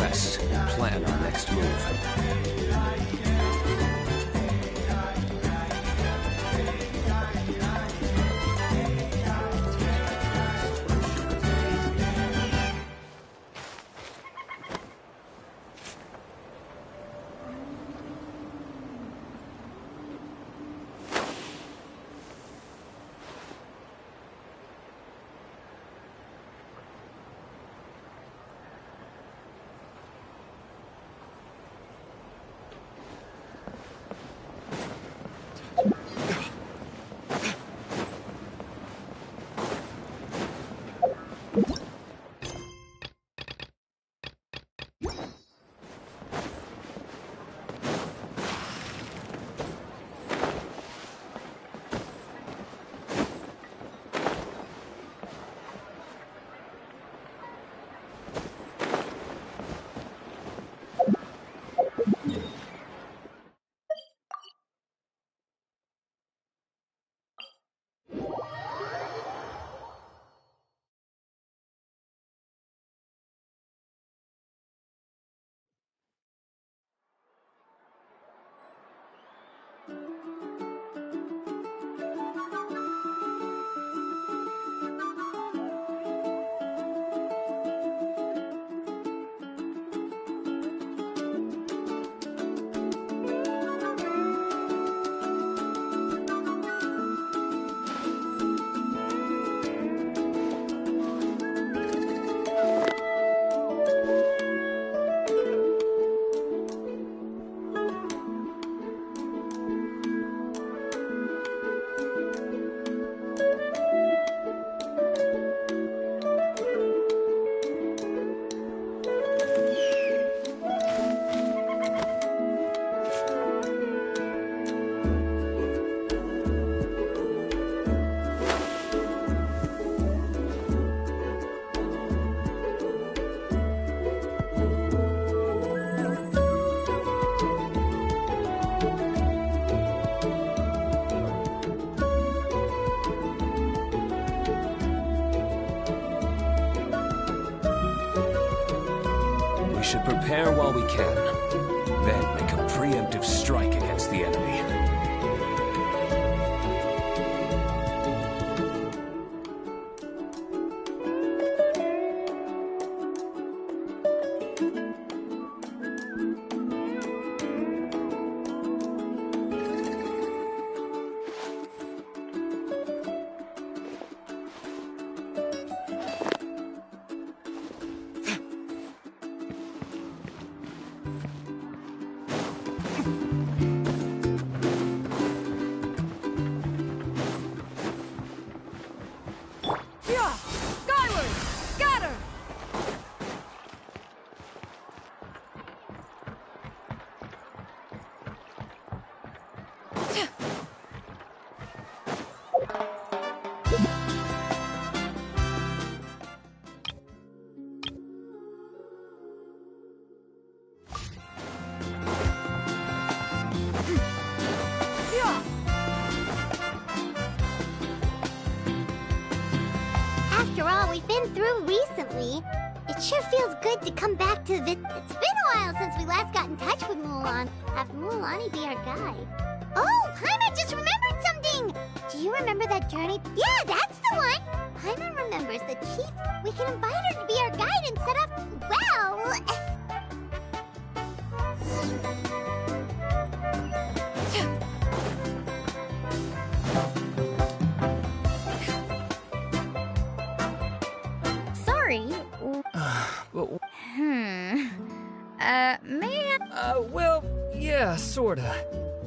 rest and plan our next move. We should prepare while we can, then make a preemptive strike against the enemy. After all we've been through recently, it sure feels good to come back to the... It's been a while since we last got in touch with Mulan. Have Mulani be our guide. Oh, Paimon just remembered something! Do you remember that journey? Yeah, that's the one! Paimon remembers the chief. We can invite her to be our guide and set up... well... Sorry. May I? Well, yeah, sorta.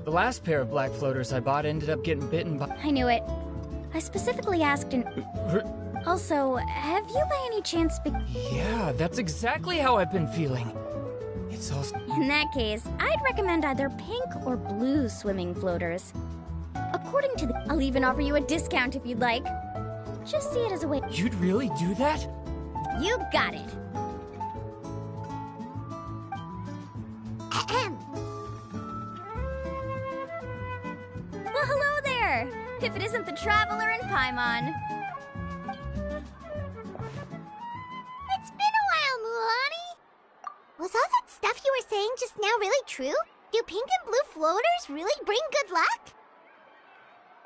The last pair of black floaters I bought ended up getting bitten by... I knew it. I specifically asked and... Also, have you by any chance Yeah, that's exactly how I've been feeling. It's all... In that case, I'd recommend either pink or blue swimming floaters. According to the... I'll even offer you a discount if you'd like. Just see it as a way... You'd really do that? You got it. Well, hello there! If it isn't the Traveler and Paimon. It's been a while, Mulani! Was all that stuff you were saying just now really true? Do pink and blue floaters really bring good luck?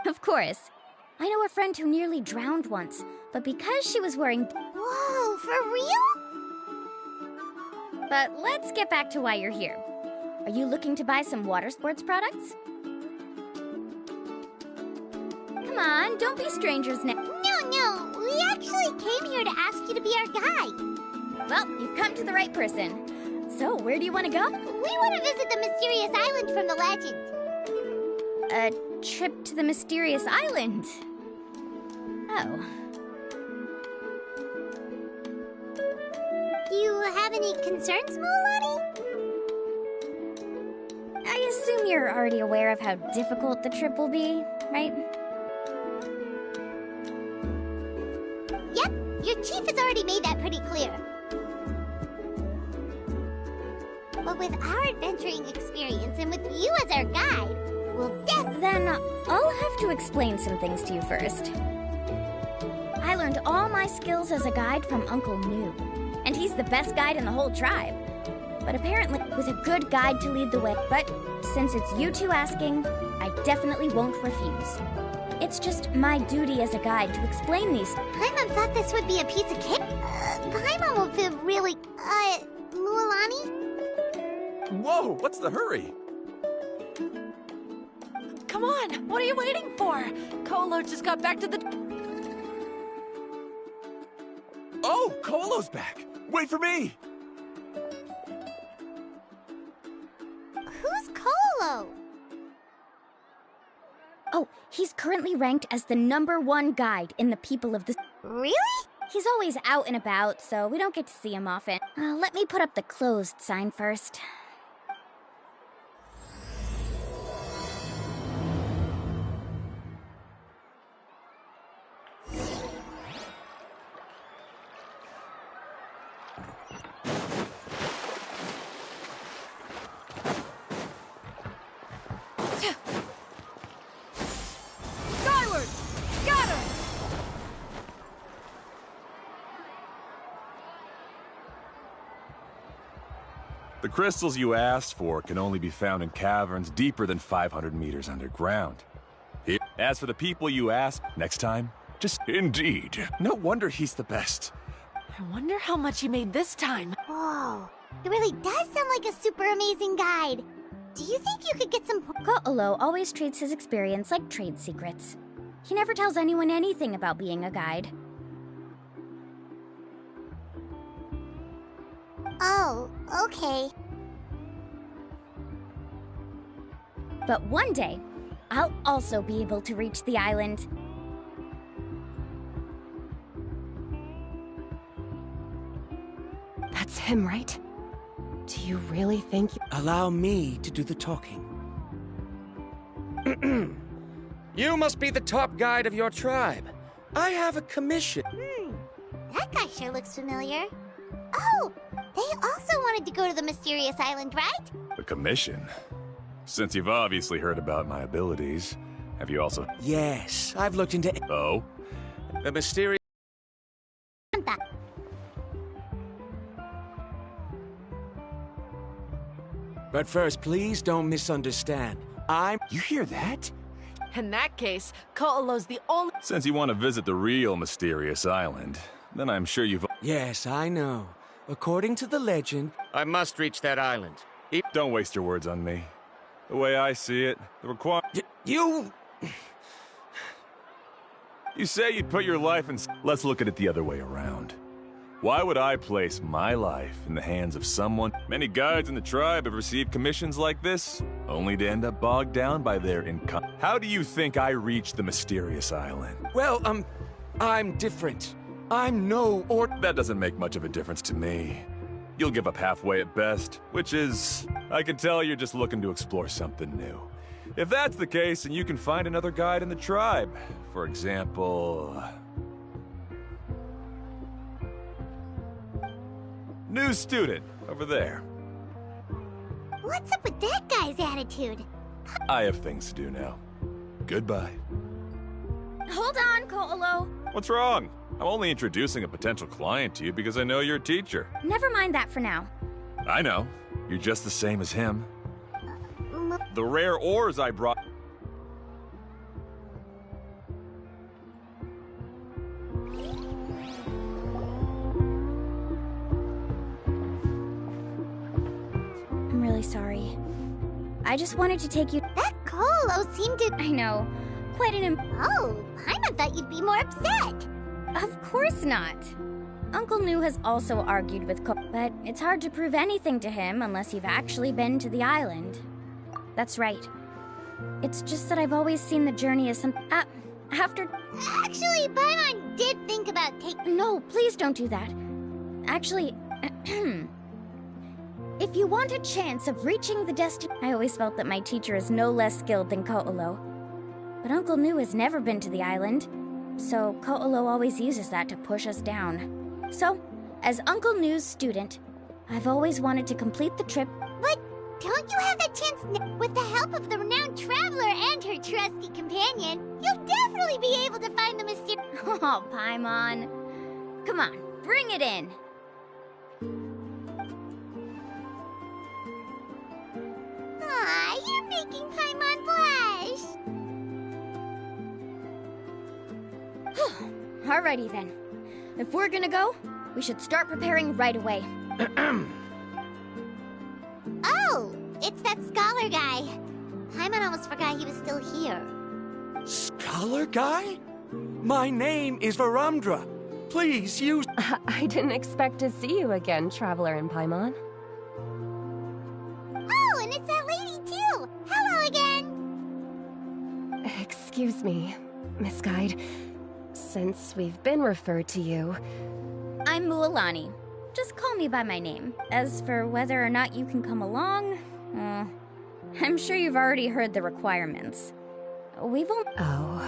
Of course. I know a friend who nearly drowned once, but because she was wearing... Whoa, for real? But let's get back to why you're here. Are you looking to buy some water sports products? Come on, don't be strangers now. No, we actually came here to ask you to be our guide. Well, you've come to the right person. So, where do you want to go? We want to visit the mysterious island from the legend. A trip to the mysterious island? Oh. Do you have any concerns, Mulani? I assume you're already aware of how difficult the trip will be, right? Yep, your chief has already made that pretty clear. But with our adventuring experience and with you as our guide, we'll definitely... Then I'll have to explain some things to you first. I learned all my skills as a guide from Uncle New, and he's the best guide in the whole tribe. But apparently, with a good guide to lead the way. But since it's you two asking, I definitely won't refuse. It's just my duty as a guide to explain these. Paimon thought this would be a piece of cake. Paimon will feel really... Mulani? Whoa, what's the hurry? Come on, what are you waiting for? Colo just got back to the... Oh, Colo's back! Wait for me! Who's Colo? Oh, he's currently ranked as the #1 guide in the people of the... Really? He's always out and about, so we don't get to see him often. Let me put up the closed sign first. Skyward! Got him! The crystals you asked for can only be found in caverns deeper than 500 meters underground. As for the people you asked, next time, just... Indeed. No wonder he's the best. I wonder how much he made this time. Whoa, it really does sound like a super amazing guide. Do you think you could get some... Ko'olo always treats his experience like trade secrets. He never tells anyone anything about being a guide. Oh, okay. But one day, I'll also be able to reach the island. That's him, right? Do you really think... Allow me to do the talking. You must be the top guide of your tribe. I have a commission. That guy sure looks familiar. Oh, they also wanted to go to the mysterious island, right? The commission? Since you've obviously heard about my abilities, have you also... Yes, I've looked into Oh? the mysterious... But first, please don't misunderstand. You hear that? In that case, Ko'olo's the only... Since you want to visit the real mysterious island, then I'm sure you've... Yes, I know. According to the legend, I must reach that island. Don't waste your words on me. The way I see it, the You... You say you'd put your life in... Let's look at it the other way around. Why would I place my life in the hands of someone? Many guides in the tribe have received commissions like this, only to end up bogged down by their income. How do you think I reached the mysterious island? Well, I'm different. I'm no or... That doesn't make much of a difference to me. You'll give up halfway at best, which is... I can tell you're just looking to explore something new. If that's the case, then you can find another guide in the tribe. For example... New student, over there. What's up with that guy's attitude? I have things to do now. Goodbye. Hold on, Ko'olo. What's wrong? I'm only introducing a potential client to you because I know you're a teacher. Never mind that for now. I know. You're just the same as him. The rare ores I brought... I'm really sorry. I just wanted to take you... That Colo seemed to... I know. Quite an... Oh, Paimon thought you'd be more upset. Of course not. Uncle New has also argued with but it's hard to prove anything to him unless you've actually been to the island. That's right. It's just that I've always seen the journey as after... Actually, Paimon did think about taking... No, please don't do that. Actually, if you want a chance of reaching the destination... I always felt that my teacher is no less skilled than Ko'olo. But Uncle New has never been to the island, so Ko'olo always uses that to push us down. So, as Uncle New's student, I've always wanted to complete the trip. But don't you have that chance now? With the help of the renowned traveler and her trusty companion, you'll definitely be able to find the mysterious... Oh, Paimon. Come on, bring it in. Aw, you're making Paimon blush. Alrighty then. If we're gonna go, we should start preparing right away. Oh, it's that scholar guy. Paimon almost forgot he was still here. Scholar guy? My name is Varamdra. Please use... I didn't expect to see you again, Traveler in Paimon. Oh, and it's that lady too. Hello again. Excuse me, Miss Guide. Since we've been referred to you... I'm Mualani. Just call me by my name. As for whether or not you can come along, I'm sure you've already heard the requirements. We've only... Oh...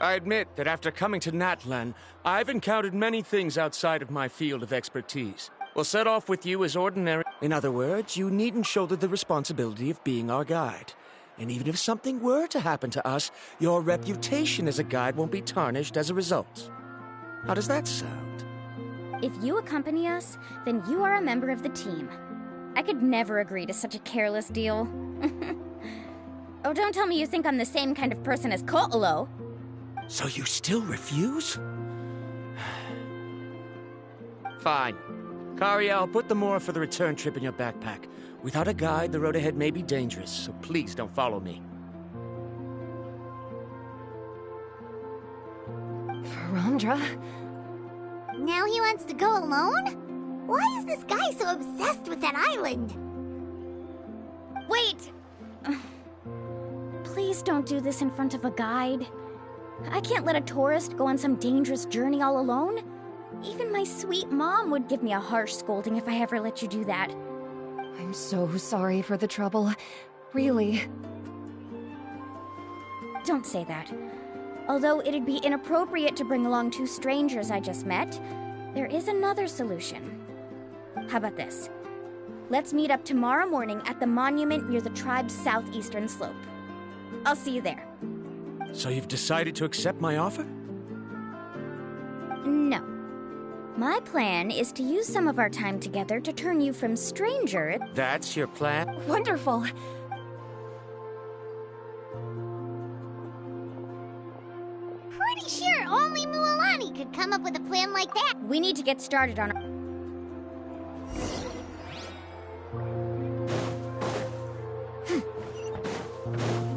I admit that after coming to Natlan, I've encountered many things outside of my field of expertise. We'll set off with you as ordinary... In other words, you needn't shoulder the responsibility of being our guide. And even if something were to happen to us, your reputation as a guide won't be tarnished as a result. How does that sound? If you accompany us, then you are a member of the team. I could never agree to such a careless deal. Oh, don't tell me you think I'm the same kind of person as Ko'olo. So you still refuse? Fine. Kariel, put the more for the return trip in your backpack. Without a guide, the road ahead may be dangerous, so please don't follow me. Varamdra? Now he wants to go alone? Why is this guy so obsessed with that island? Wait! Please don't do this in front of a guide. I can't let a tourist go on some dangerous journey all alone. Even my sweet mom would give me a harsh scolding if I ever let you do that. I'm so sorry for the trouble. Really. Don't say that. Although it'd be inappropriate to bring along two strangers I just met, there is another solution. How about this? Let's meet up tomorrow morning at the monument near the tribe's southeastern slope. I'll see you there. So you've decided to accept my offer? No. My plan is to use some of our time together to turn you from stranger... That's your plan? Wonderful. Pretty sure only Mualani could come up with a plan like that. We need to get started on...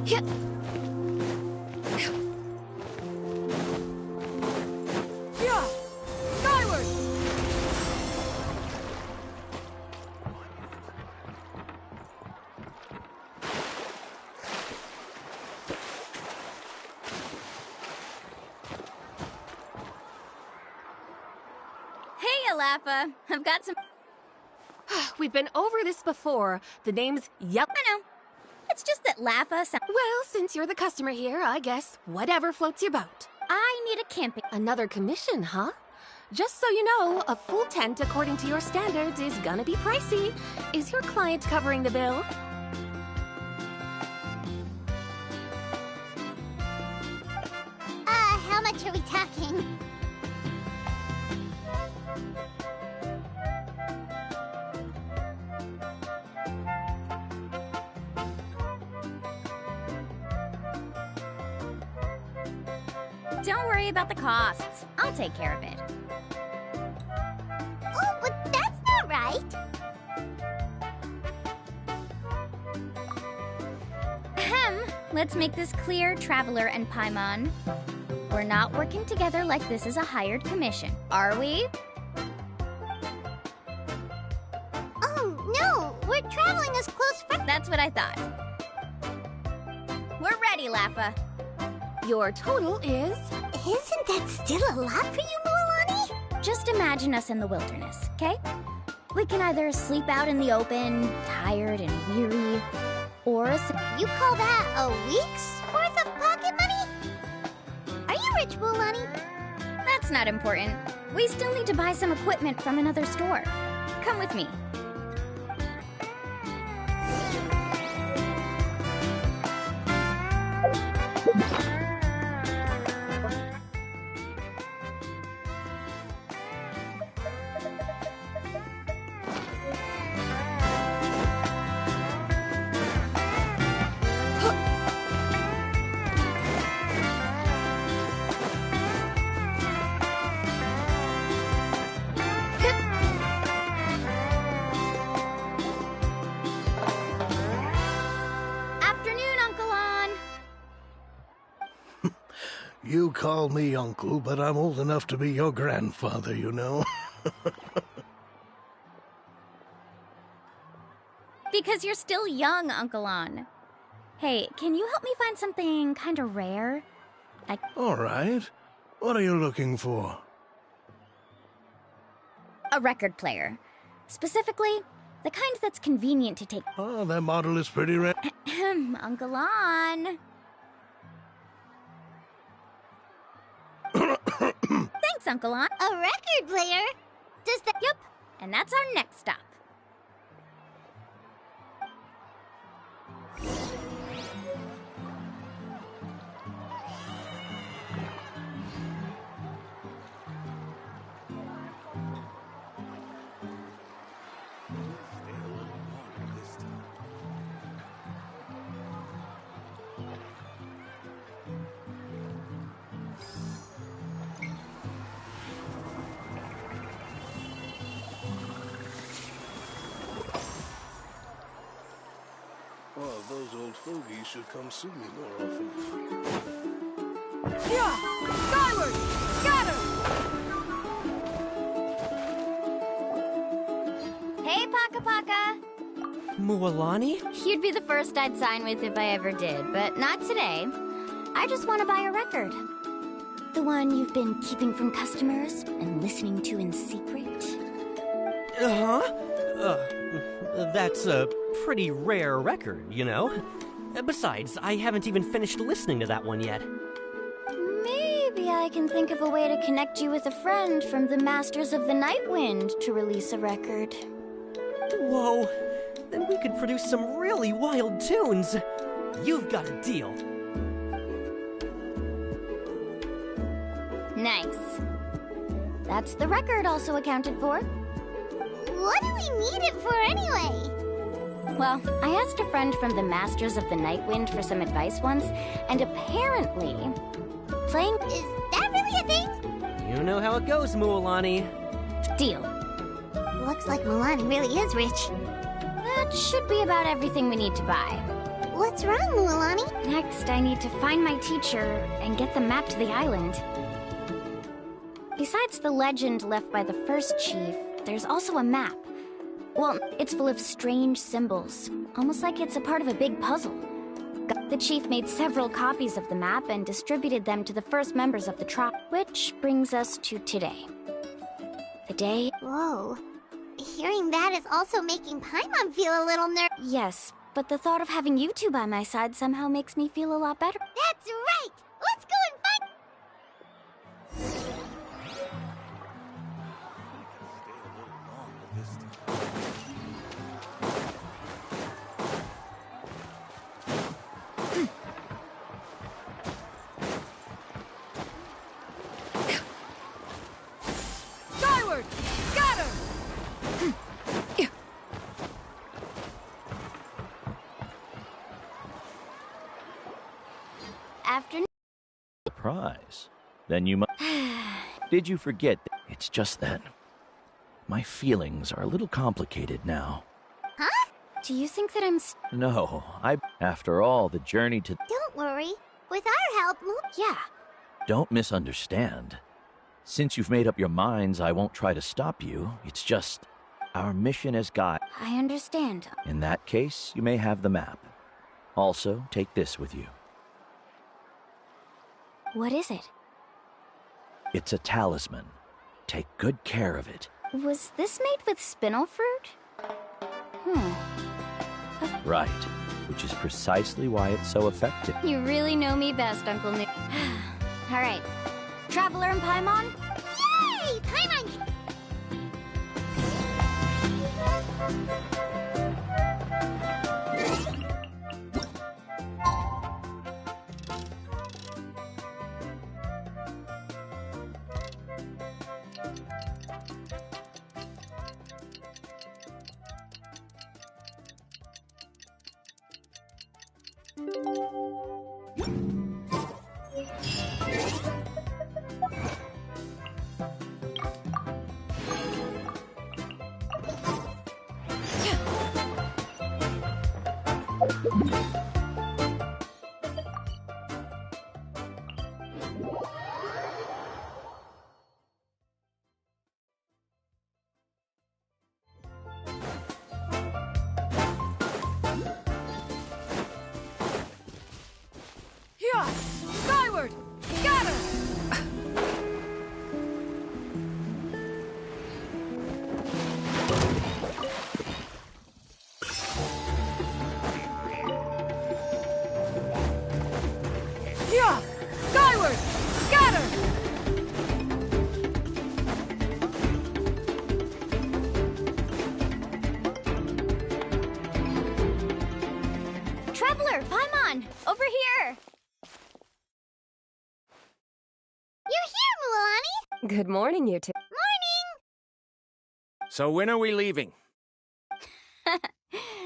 Yeah. Skyward! Hey, Alafa. I've got some... We've been over this before. The name's... Yep. I know. It's just that Lafa sounds... Well, since you're the customer here, I guess whatever floats your boat. I need a camping... Another commission, huh? Just so you know, a full tent according to your standards is gonna be pricey. Is your client covering the bill? How much are we talking? Don't worry about the costs. I'll take care of it. Oh, but that's not right. Ahem. Let's make this clear, Traveler and Paimon. We're not working together like this is a hired commission, are we? Oh, no. We're traveling as close friends. That's what I thought. We're ready, Laffa. Your total is... Isn't that still a lot for you, Mualani? Just imagine us in the wilderness, okay? We can either sleep out in the open, tired and weary, or... You call that a week's worth of pocket money? Are you rich, Mualani? That's not important. We still need to buy some equipment from another store. Come with me. You call me uncle, but I'm old enough to be your grandfather, you know. Because you're still young, Uncle On. Hey, can you help me find something kind of rare? All right. What are you looking for? A record player. Specifically, the kind that's convenient to take... Oh, that model is pretty rare. Uncle On. Thanks, Uncle On. A record player? Does that... Yep, and that's our next stop. Well, those old fogies should come see me more often. Yeah! Skyward! Scatter! Hey, Paka Paka! Mualani? You'd be the first I'd sign with if I ever did, but not today. I just want to buy a record. The one you've been keeping from customers and listening to in secret. That's a pretty rare record, you know? Besides, I haven't even finished listening to that one yet. Maybe I can think of a way to connect you with a friend from the Masters of the Night Wind to release a record. Whoa, then we could produce some really wild tunes. You've got a deal. Nice. That's the record also accounted for. What do we need it for anyway? Well, I asked a friend from the Masters of the Night Wind for some advice once, and apparently, playing... Is that really a thing? You know how it goes, Mualani. Deal. Looks like Mualani really is rich. That should be about everything we need to buy. What's wrong, Mualani? Next, I need to find my teacher and get the map to the island. Besides the legend left by the first chief, there's also a map. Well, it's full of strange symbols, almost like it's a part of a big puzzle. The chief made several copies of the map and distributed them to the first members of the tribe, which brings us to today. The day... Whoa. Hearing that is also making Paimon feel a little Yes, but the thought of having you two by my side somehow makes me feel a lot better. That's right! Let's go and find... Skyward! Scatter! Afternoon. Surprise. Then you must... Did you forget? It's just that my feelings are a little complicated now. Huh? Do you think that I'm... No, After all, the journey to... Don't worry. With our help, Yeah. Don't misunderstand. Since you've made up your minds, I won't try to stop you. It's just... Our mission as guide. I understand. In that case, you may have the map. Also, take this with you. What is it? It's a talisman. Take good care of it. Was this made with spinel fruit? Right. Which is precisely why it's so effective. You really know me best, Uncle Nick. All right. Traveler and Paimon? Yay! Paimon! Yeah! Skyward! Scatter! Yeah! Skyward! Scatter! Traveler, Paimon! Over here! You're here, Mualani! Good morning, you two. Morning! So when are we leaving?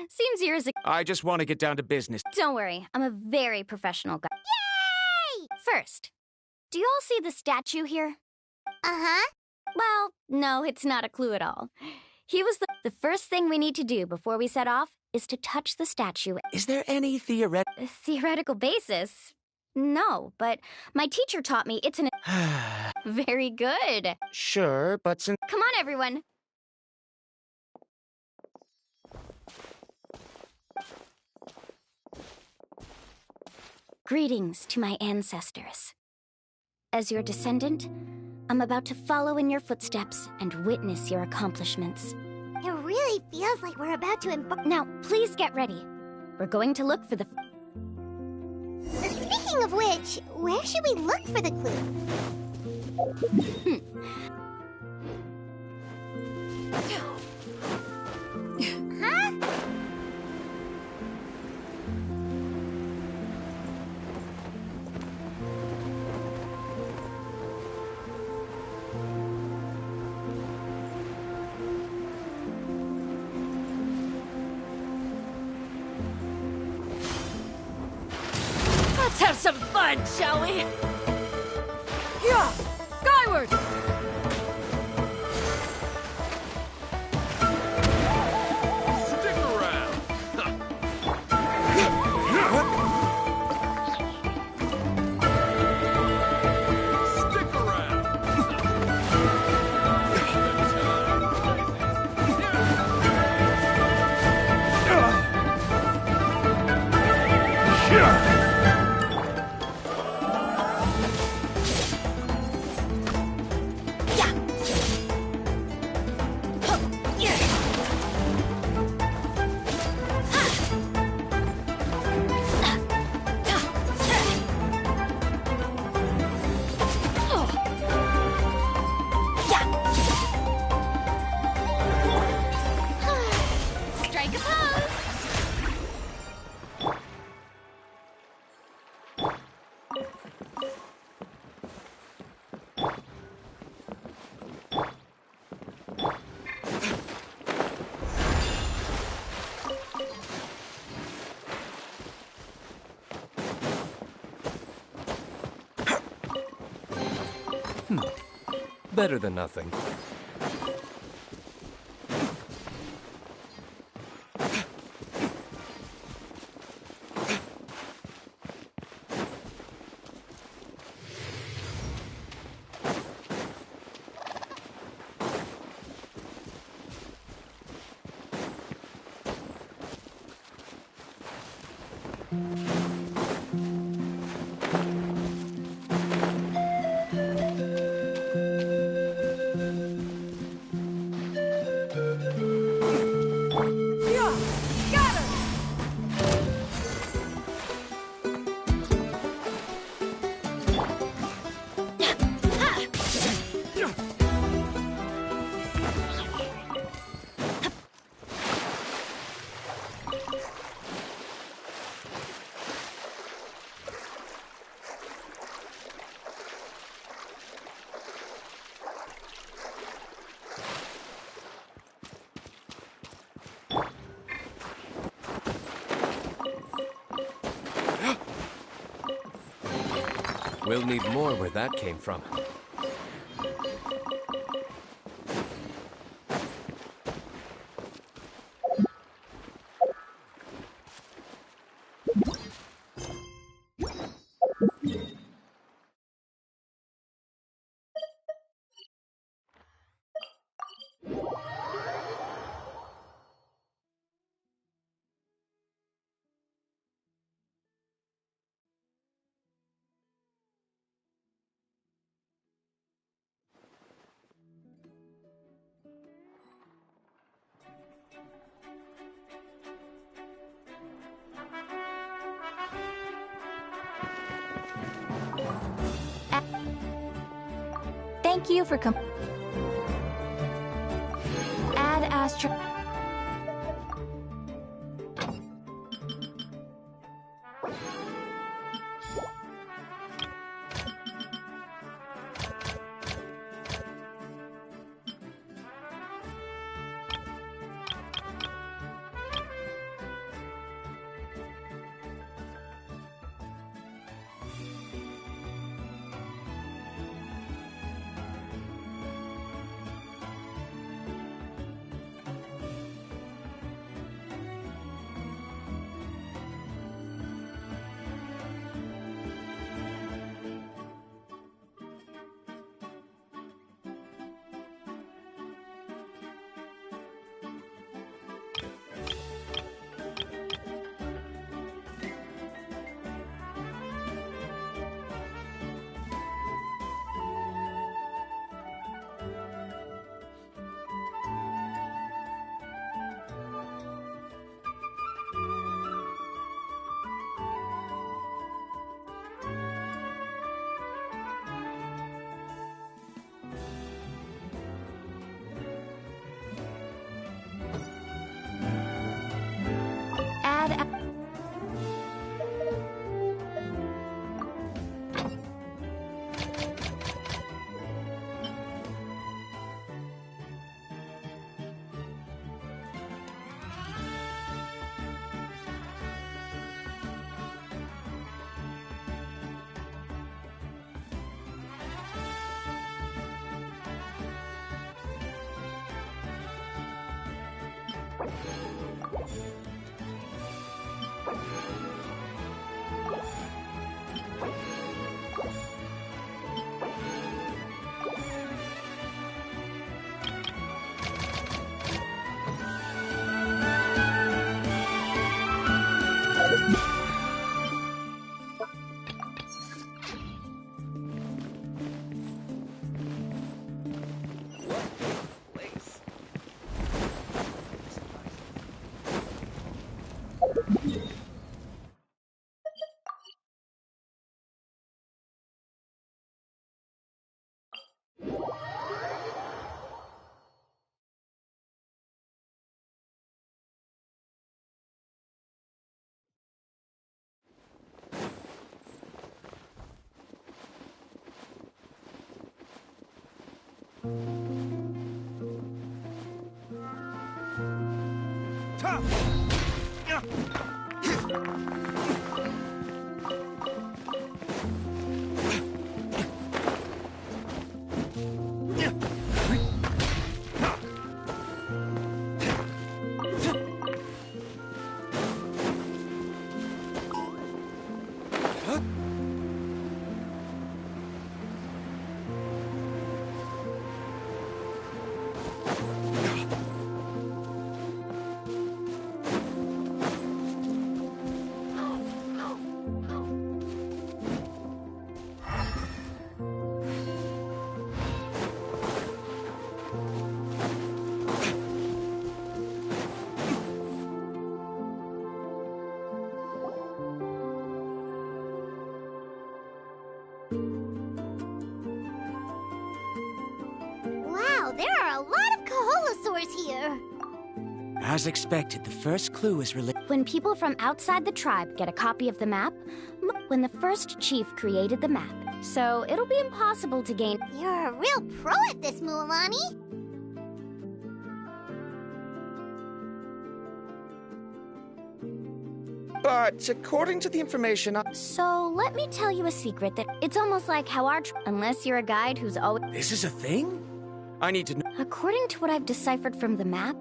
Seems yours... I just want to get down to business. Don't worry, I'm a very professional guy. Yay! First, do you all see the statue here? Uh-huh. Well, no, it's not a clue at all. He was the first thing we need to do before we set off is to touch the statue. Is there any theoretical basis? No, but my teacher taught me it's an... Very good. Sure, but since... Come on, everyone. Greetings to my ancestors. As your descendant, I'm about to follow in your footsteps and witness your accomplishments. It really feels like we're about to embark. Now, please get ready. We're going to look for the... Speaking of which, where should we look for the clue? Huh? Let's have some fun, shall we? Yeah! Skyward! Stick around! Stick around! better than nothing. We'll need more where that came from. Thank you for Add Astro. Yeah. As expected, the first clue is related. When people from outside the tribe get a copy of the map, when the first chief created the map, so it'll be impossible to gain. You're a real pro at this, Mualani. But according to the information So let me tell you a secret that it's almost like how unless you're a guide who's always. This is a thing? I need to know. According to what I've deciphered from the map,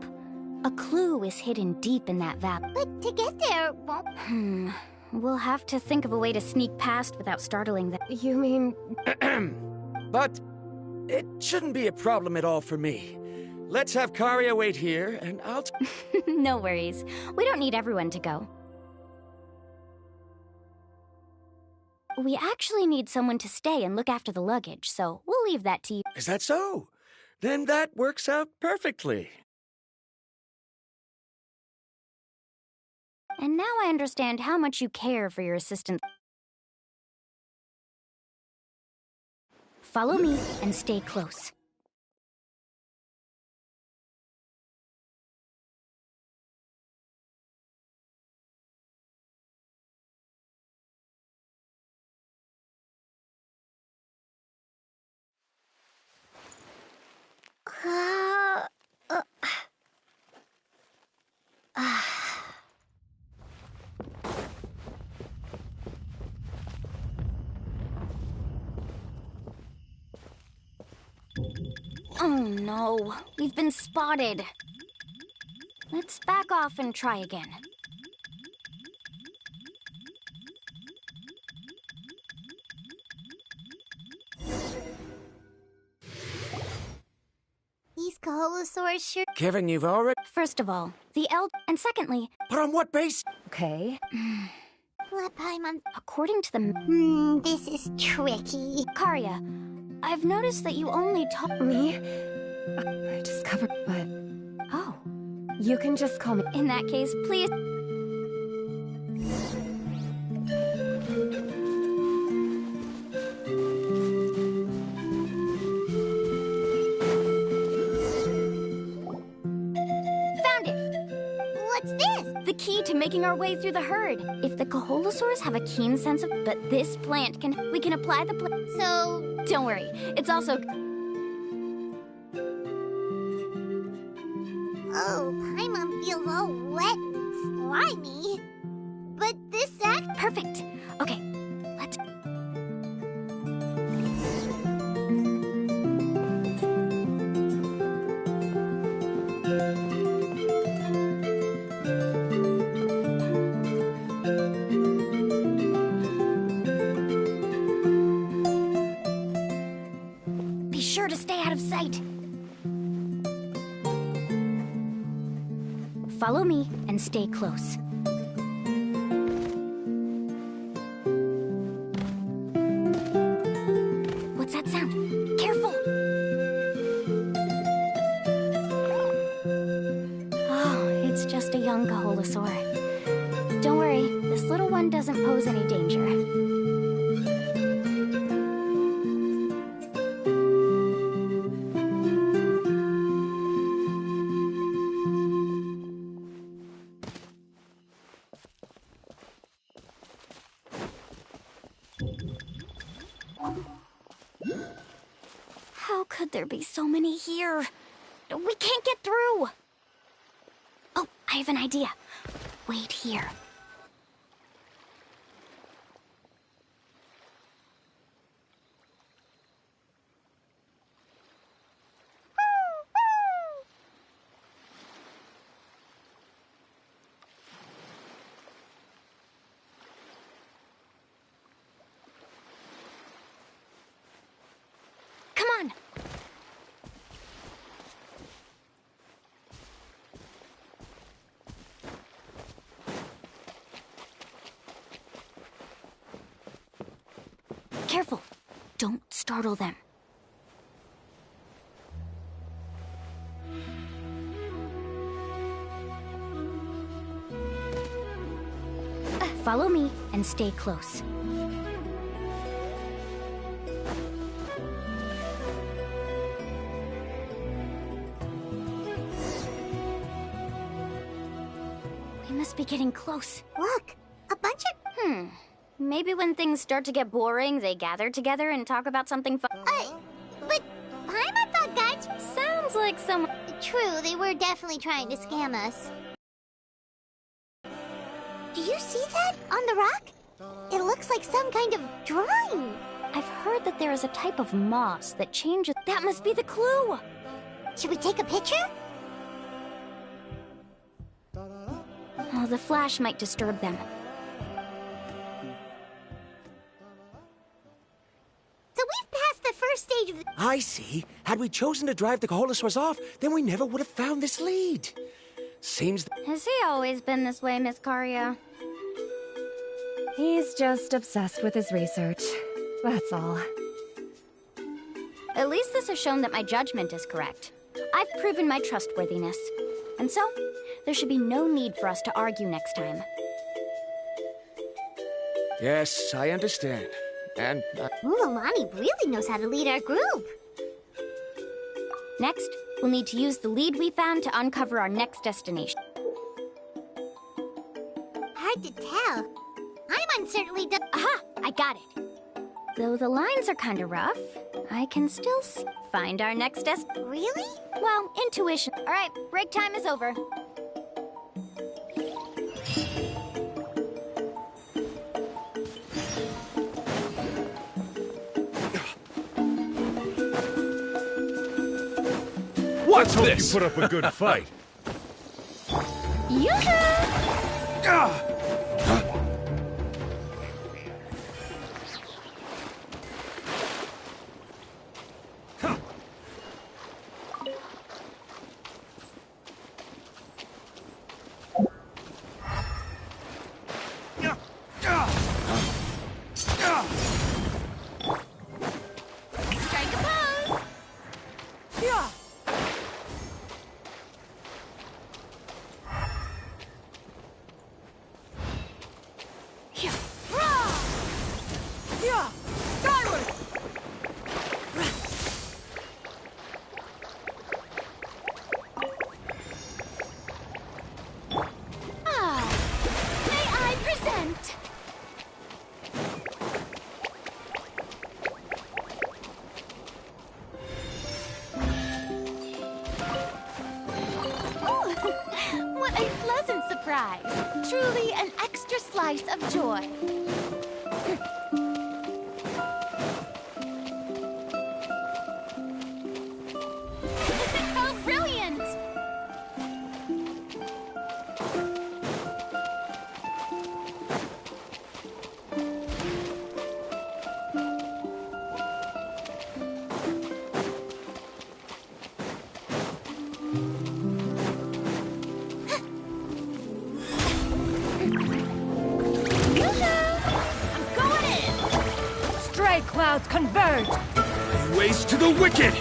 a clue is hidden deep in that valley. But to get there, We'll have to think of a way to sneak past without startling them. You mean... But it shouldn't be a problem at all for me. Let's have Karia wait here, and I'll... No worries. We don't need everyone to go. We actually need someone to stay and look after the luggage, so we'll leave that to you. Is that so? Then that works out perfectly. And now I understand how much you care for your assistant. Follow me and stay close. Oh no, we've been spotted. Let's back off and try again. These Kaholosaurs sure... Kevin, you've already... First of all, the and secondly... But on what base? Okay. What Paimon? According to the... this is tricky. Karia, I've noticed that you only talk... Me? I discovered... But... Oh. You can just call me... In that case, please... The key to making our way through the herd. If the Kaholosaurs have a keen sense of... But this plant can... We can apply the plant... So... Don't worry. It's also... Oh, Paimon feels all wet and slimy. But this act... Perfect. Okay, let's... Be sure to stay out of sight. Follow me and stay close. What's that sound? Careful! Oh, it's just a young Kaholosaur. Don't worry, this little one doesn't pose any danger. How could there be so many here? We can't get through! Oh, I have an idea. Wait here. Come on! Careful! Don't startle them. Follow me and stay close. We must be getting close. Look, a bunch of... Maybe when things start to get boring, they gather together and talk about something fun. But Paimon thought guides... Sounds like someone... True, they were definitely trying to scam us. Do you see that on the rock? It looks like some kind of drawing. I've heard that there is a type of moss that changes... That must be the clue! Should we take a picture? Oh, the flash might disturb them. So we've passed the first stage of the... I see. Had we chosen to drive the Koholosaurs off, then we never would have found this lead. Seems... Has he always been this way, Miss Karia? He's just obsessed with his research. That's all. At least this has shown that my judgment is correct. I've proven my trustworthiness. And so, there should be no need for us to argue next time. Yes, I understand. And... Mulani really knows how to lead our group. Next, we'll need to use the lead we found to uncover our next destination. Hard to tell. Paimon certainly does... Aha! I got it. Though the lines are kinda rough, I can still find our next Really? Well, intuition. Alright, break time is over. Let's hope you put up a good fight. Truly an extra slice of joy. How brilliant! Clouds converge! Ways to the wicked!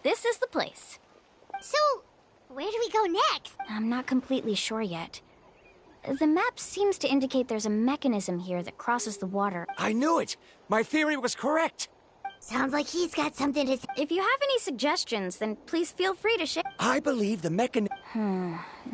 This is the place. So, where do we go next? I'm not completely sure yet. The map seems to indicate there's a mechanism here that crosses the water. I knew it! My theory was correct! Sounds like he's got something to say. If you have any suggestions, then please feel free to share. I believe the mechanism...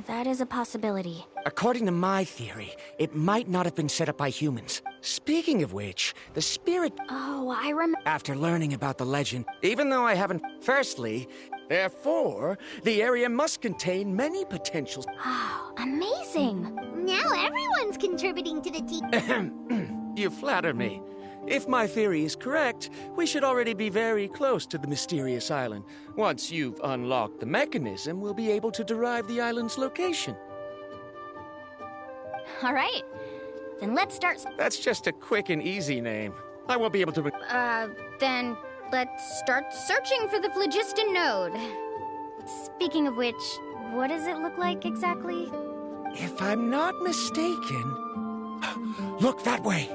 That is a possibility. According to my theory, it might not have been set up by humans. Speaking of which, the spirit... Oh, I remember... After learning about the legend, even though I haven't... Firstly, therefore, the area must contain many potentials. Oh, amazing! Now everyone's contributing to the team. You flatter me. If my theory is correct, we should already be very close to the mysterious island. Once you've unlocked the mechanism, we'll be able to derive the island's location. All right. Then let's start. That's just a quick and easy name. I won't be able to... Then let's start searching for the phlogiston node. Speaking of which, what does it look like exactly? If I'm not mistaken... Look that way!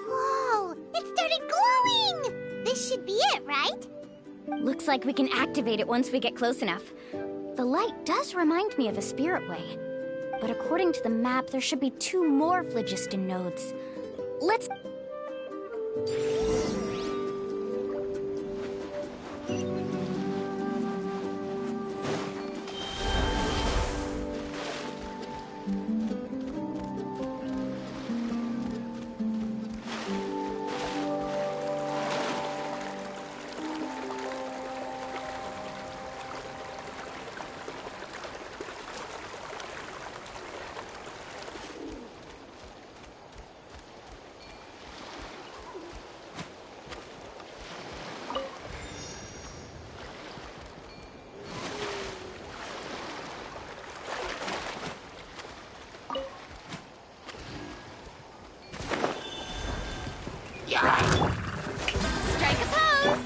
Whoa! It started glowing! This should be it, right? Looks like we can activate it once we get close enough. The light does remind me of a spirit way. But according to the map, there should be 2 more phlogiston nodes. Let's... Strike a pose!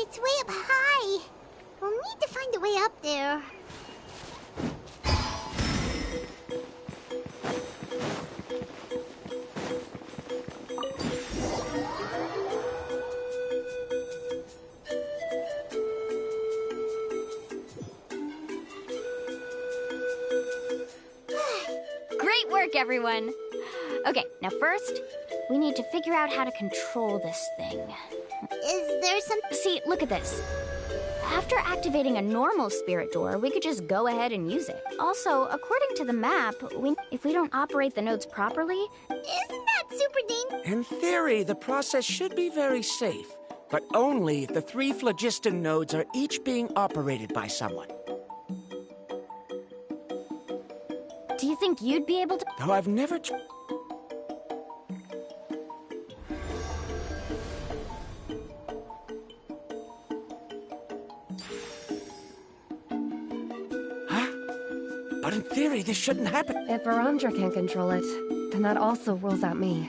It's way up high. We'll need to find a way up there. Great work, everyone. Okay, now first, we need to figure out how to control this thing. Is there some... See, look at this. After activating a normal spirit door, we could just go ahead and use it. Also, according to the map, if we don't operate the nodes properly... Isn't that super dangerous? In theory, the process should be very safe, but only if the 3 phlogiston nodes are each being operated by someone. Do you think you'd be able to... Though I've never... But in theory, this shouldn't happen. If Verandra can't control it, then that also rules out me.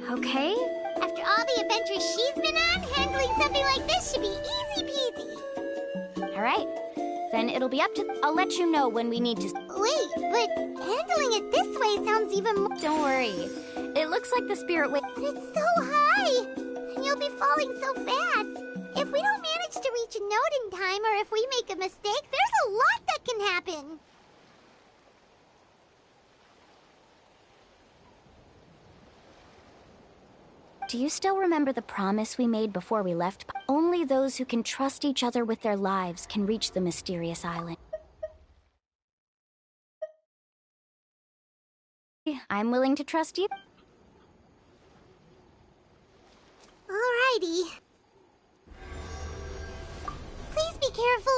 Okay. After all the adventures she's been on, handling something like this should be easy peasy. All right. Then it'll be up to... I'll let you know when we need to... Wait, but handling it this way sounds even more... Don't worry. It looks like the spirit way... But it's so high! And you'll be falling so fast. If we don't manage to reach a node in time, or if we make a mistake, there's a lot that can happen. Do you still remember the promise we made before we left? Only those who can trust each other with their lives can reach the mysterious island. I'm willing to trust you. Alrighty. Please be careful.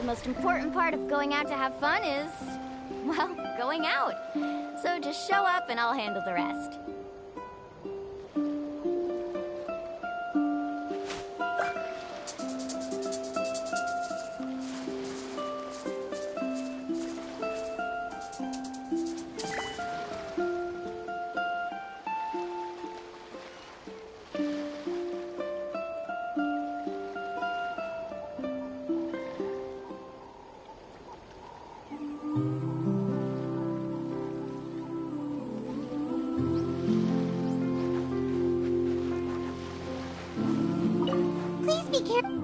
The most important part of going out to have fun is, well, going out. So just show up and I'll handle the rest. Please be careful.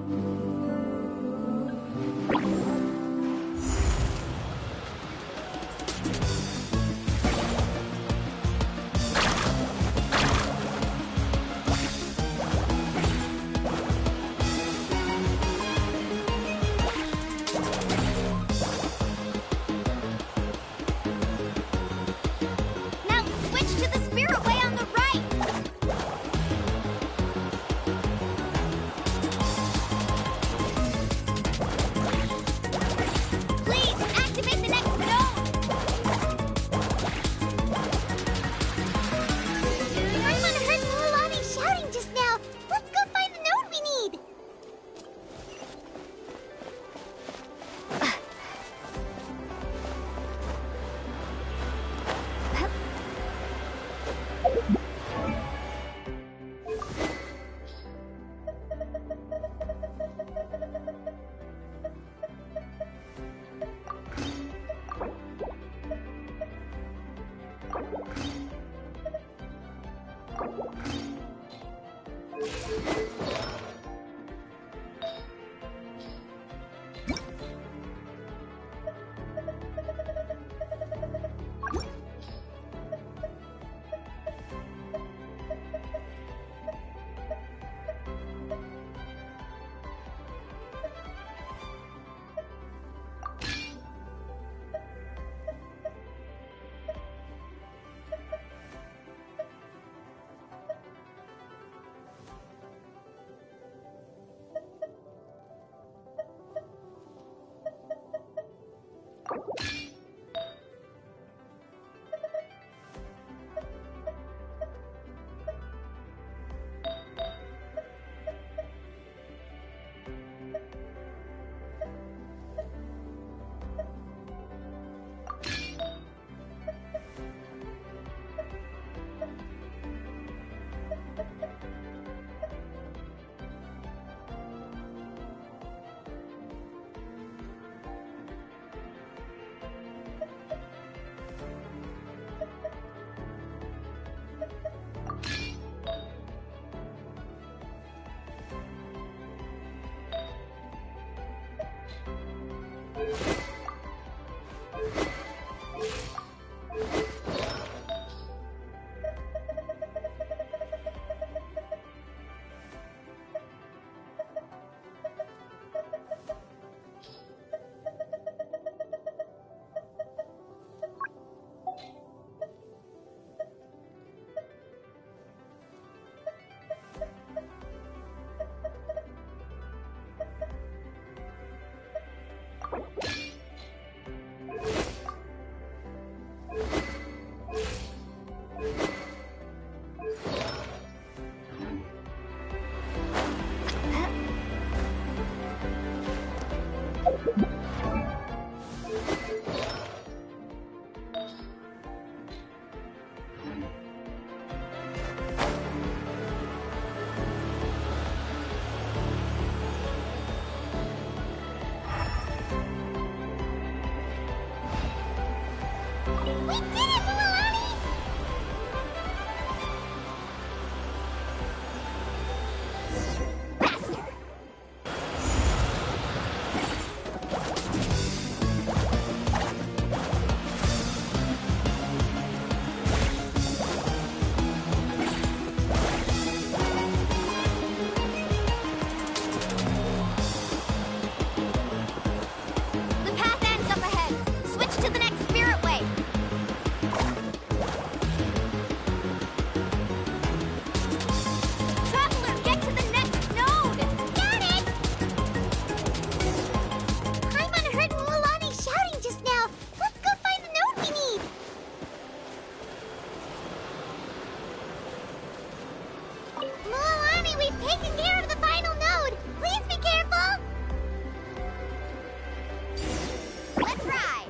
Now switch to the spirit way on the right! Please, activate the next node! Paimon heard Mulan shouting just now. Let's go find the node we need. we've taken care of the final node. Please be careful. Let's ride.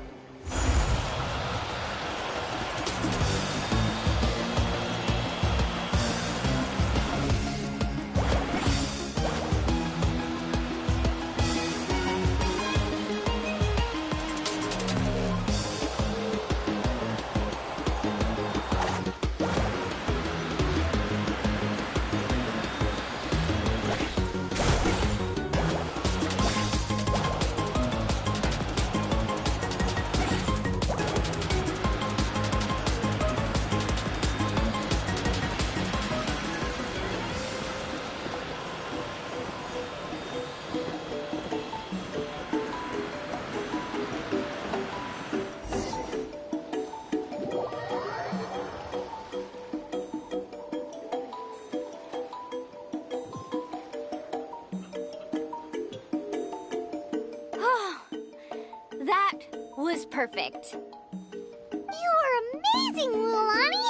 That was perfect. You were amazing, Mualani!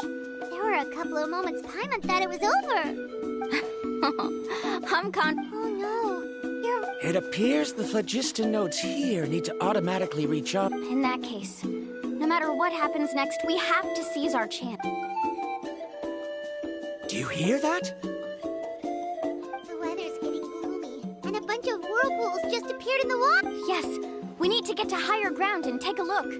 There were a couple of moments Paimon thought it was over. Oh no, It appears the phlogiston nodes here need to automatically reach up. In that case, no matter what happens next, we have to seize our chance. Do you hear that? The weather's getting gloomy, and a bunch of whirlpools just appeared in the water. Yes, we need to get to higher ground and take a look.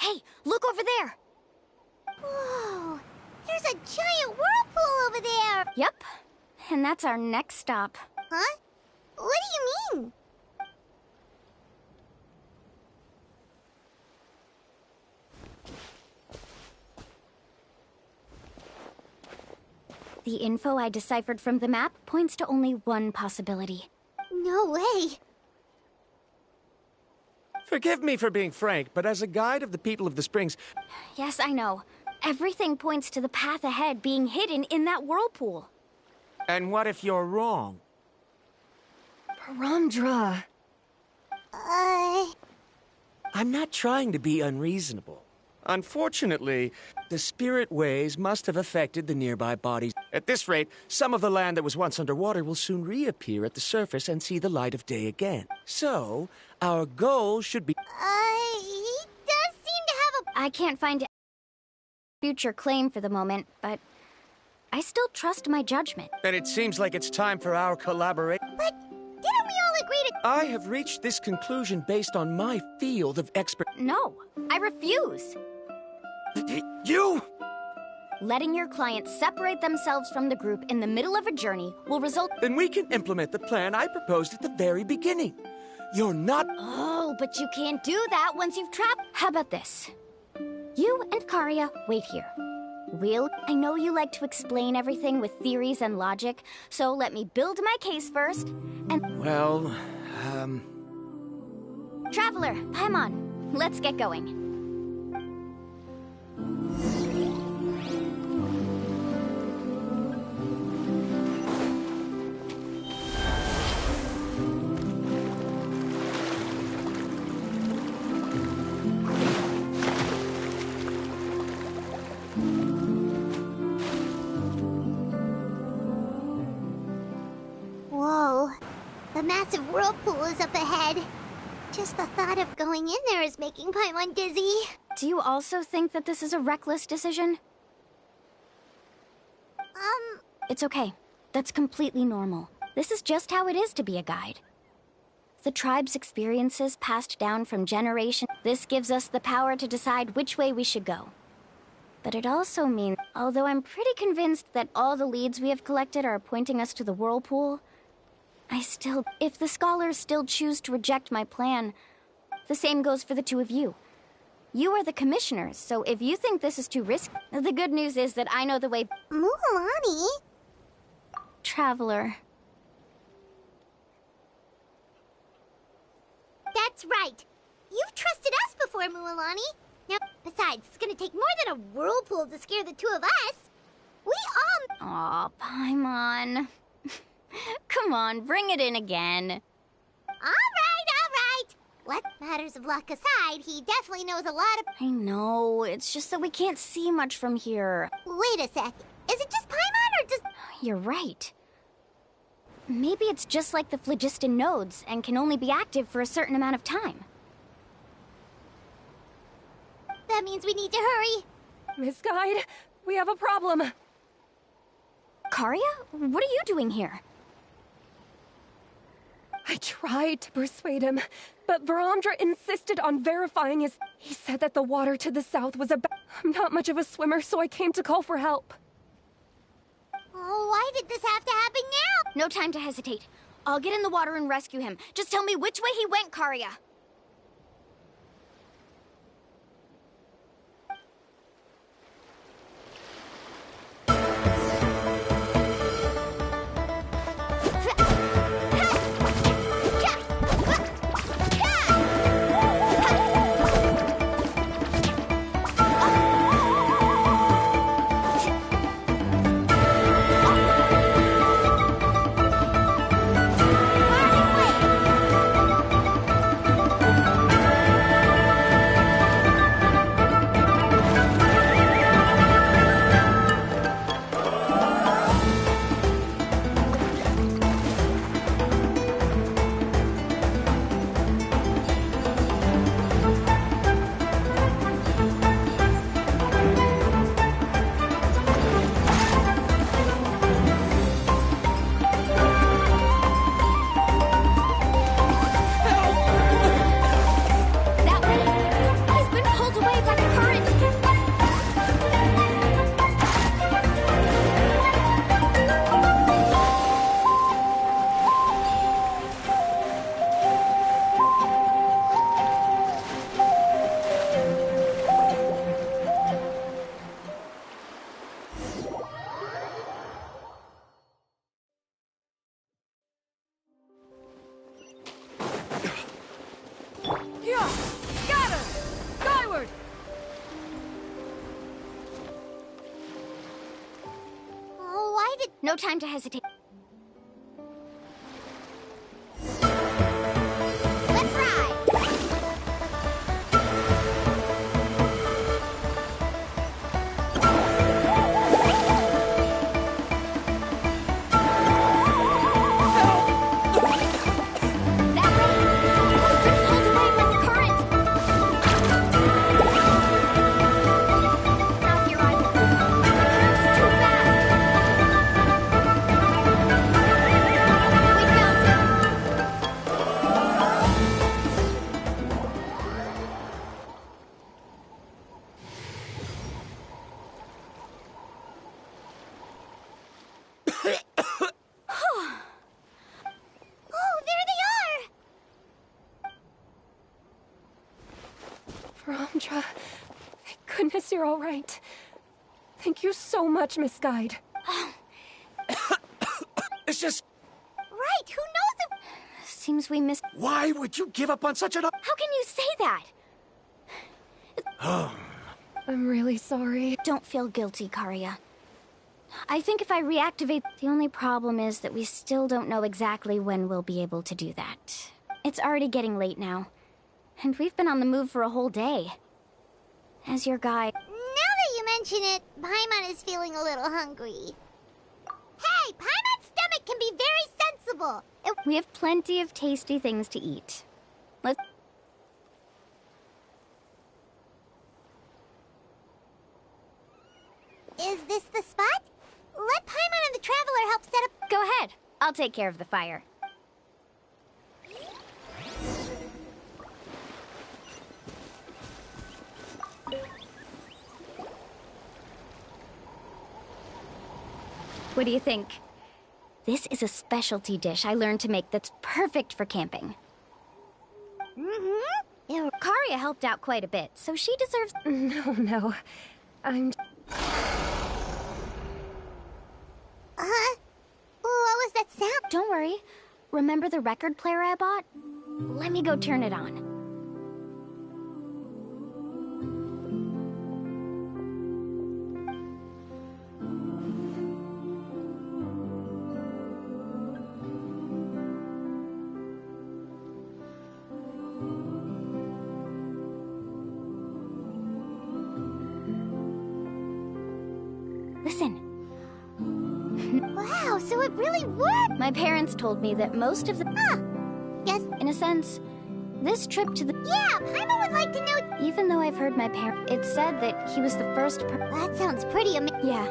Hey, look over there! Whoa! There's a giant whirlpool over there! Yep, and that's our next stop. Huh? What do you mean? The info I deciphered from the map points to only one possibility. No way! Forgive me for being frank, but as a guide of the people of the Springs... Yes, I know. Everything points to the path ahead being hidden in that whirlpool. And what if you're wrong? Paramdra. I'm not trying to be unreasonable. Unfortunately, the spirit waves must have affected the nearby bodies. At this rate, some of the land that was once underwater will soon reappear at the surface and see the light of day again. So, our goal should be... He does seem to have a... I can't find a future claim for the moment, but I still trust my judgment. And it seems like it's time for our collaboration. But didn't we all agree to... I have reached this conclusion based on my field of expert... No, I refuse. You! Letting your clients separate themselves from the group in the middle of a journey will result... Then we can implement the plan I proposed at the very beginning. You're not... Oh, but you can't do that once you've trapped... How about this? You and Karia wait here. I know you like to explain everything with theories and logic, so let me build my case first, and... Well, Traveler, Paimon, let's get going. Whoa. The massive whirlpool is up ahead. Just the thought of going in there is making Paimon dizzy. Do you also think that this is a reckless decision? It's okay. That's completely normal. This is just how it is to be a guide. The tribe's experiences passed down from generation. This gives us the power to decide which way we should go. But it also means, although I'm pretty convinced that all the leads we have collected are pointing us to the whirlpool, if the scholars still choose to reject my plan, the same goes for the two of you. You are the commissioners, so if you think this is too risky, the good news is that I know the way. Mualani? Traveler. That's right. You've trusted us before, Mualani. Now, besides, it's gonna take more than a whirlpool to scare the two of us. We all... Aw, Paimon. Come Come on, bring it in again. All right. What matters of luck aside, he definitely knows a lot of... I know, it's just that we can't see much from here. Wait a sec. Is it just Paimon or does... You're right. Maybe it's just like the phlogiston nodes and can only be active for a certain amount of time. That means we need to hurry. Miss Guide, we have a problem. Karia? What are you doing here? I tried to persuade him, but Varamdra insisted on verifying his... He said that the water to the south was about... I'm not much of a swimmer, so I came to call for help. Oh, why did this have to happen now? No time to hesitate. I'll get in the water and rescue him. Just tell me which way he went, Karia. No time to hesitate. Let's ride! Varamdra, thank goodness you're all right. Thank you so much, Miss Guide. It's just... Right, who knows if... Seems we missed... Why would you give up on such an... How can you say that? I'm really sorry. Don't feel guilty, Karia. I think if I reactivate... The only problem is that we still don't know exactly when we'll be able to do that. It's already getting late now. And we've been on the move for a whole day. As your guide... Now that you mention it, Paimon is feeling a little hungry. Hey, Paimon's stomach can be very sensible. We have plenty of tasty things to eat. Let's... Is this the spot? Let Paimon and the Traveler help set up... Go ahead. I'll take care of the fire. What do you think? This is a specialty dish I learned to make that's perfect for camping. Mm-hmm. Karia helped out quite a bit, so she deserves... No. I'm... What was that sound? Don't worry. Remember the record player I bought? Let me go turn it on. it really work? My parents told me that most of the... Yes. In a sense, this trip to the... Yeah, Paimon would like to know... Even though I've heard my parents... It said that he was the first That sounds pretty amazing. Yeah.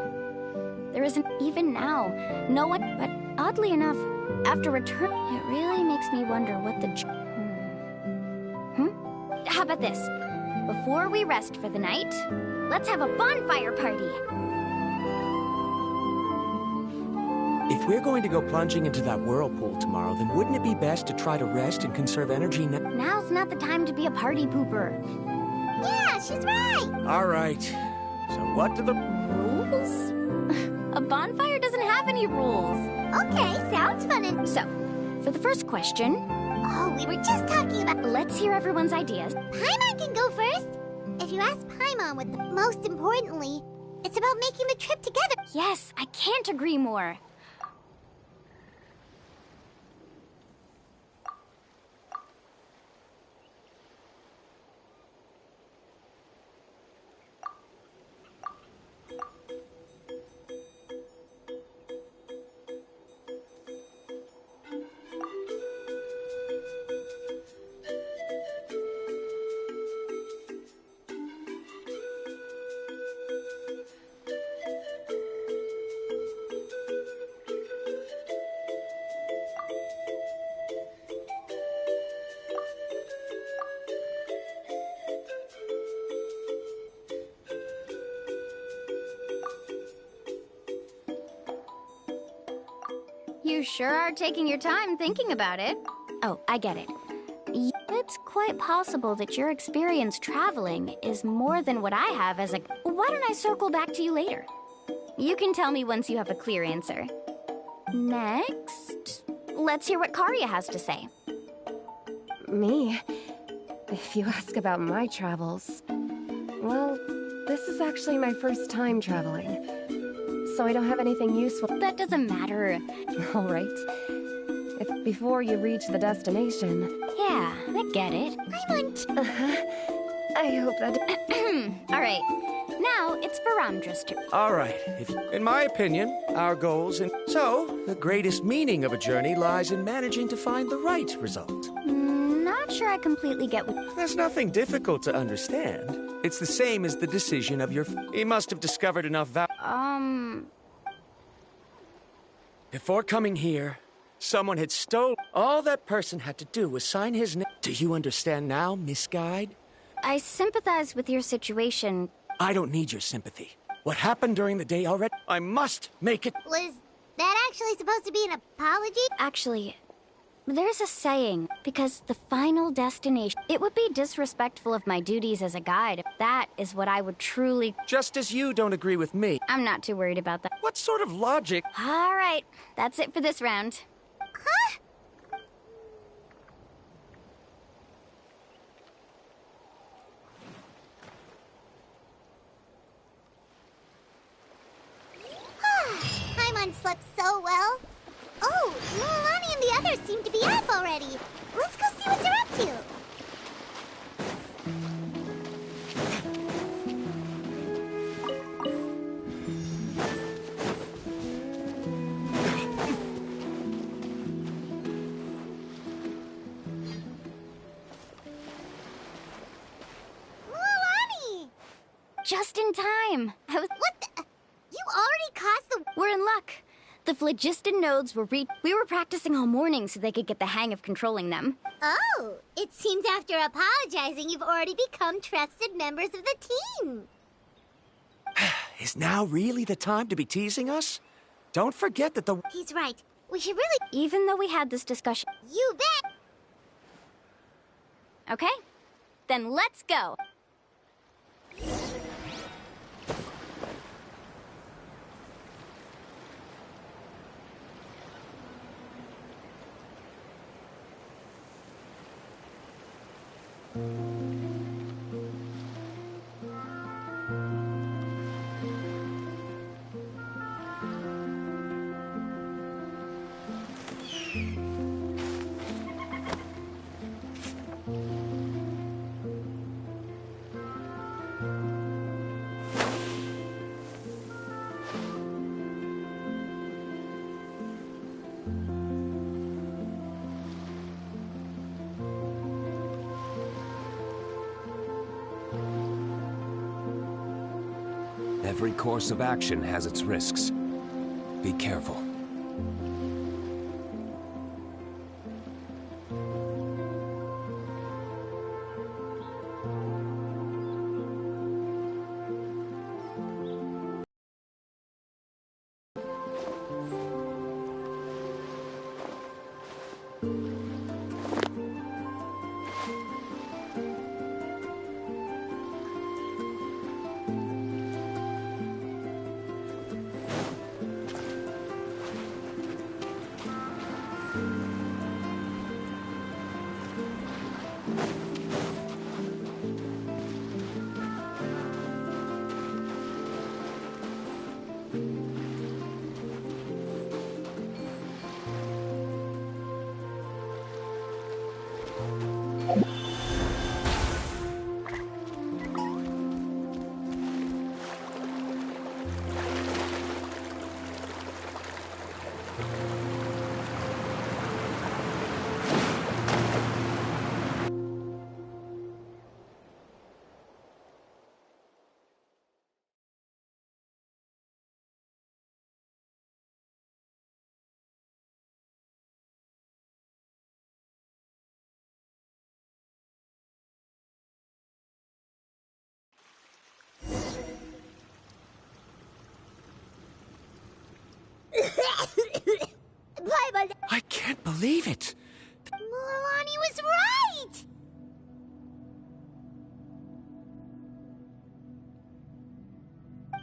There isn't... Even now, no one... But oddly enough, after return... It really makes me wonder what the... How about this? Before we rest for the night, let's have a bonfire party. If we're going to go plunging into that whirlpool tomorrow, then wouldn't it be best to try to rest and conserve energy now? Now's not the time to be a party pooper. Yeah, she's right. All right. So what do the... Rules? A bonfire doesn't have any rules. Okay, sounds fun and... So, for the first question... Oh, we were just talking about... Let's hear everyone's ideas. Paimon can go first. If you ask Paimon what the... Most importantly, it's about making the trip together. Yes, I can't agree more. You sure are taking your time thinking about it. Oh, I get it. It's quite possible that your experience traveling is more than what I have as a... Why don't I circle back to you later? You can tell me once you have a clear answer. Next, let's hear what Karya has to say. Me? If you ask about my travels... Well, this is actually my first time traveling. So I don't have anything useful. That doesn't matter. All right. If before you reach the destination... Yeah, I get it. I want... I hope that... All right. Now, it's Varandra's turn. All right. In my opinion, our goals and... So, the greatest meaning of a journey lies in managing to find the right result. Not sure I completely get what... There's nothing difficult to understand. It's the same as the decision of your... He must have discovered enough Before coming here, someone had stolen... All that person had to do was sign his name. Do you understand now, Miss Guide? I sympathize with your situation. I don't need your sympathy. What happened during the day already? I must make it... Was that actually supposed to be an apology? Actually, there's a saying, because the final destination... It would be disrespectful of my duties as a guide. That is what I would truly... Just as you don't agree with me. I'm not too worried about that. What sort of logic? All right, that's it for this round. Huh? Paimon slept so well. Oh, Mulan and the others seem to be up already. Let's go see what they're up to. Mulan! Just in time. What the? You already caused the... We're in luck. The phlogiston nodes were We were practicing all morning so they could get the hang of controlling them. Oh, it seems after apologizing, you've already become trusted members of the team. Is now really the time to be teasing us? Don't forget that the... He's right. We should really... Even though we had this discussion... You bet! Okay, then let's go. Every course of action has its risks. Be careful. I can't believe it! Mulani was right!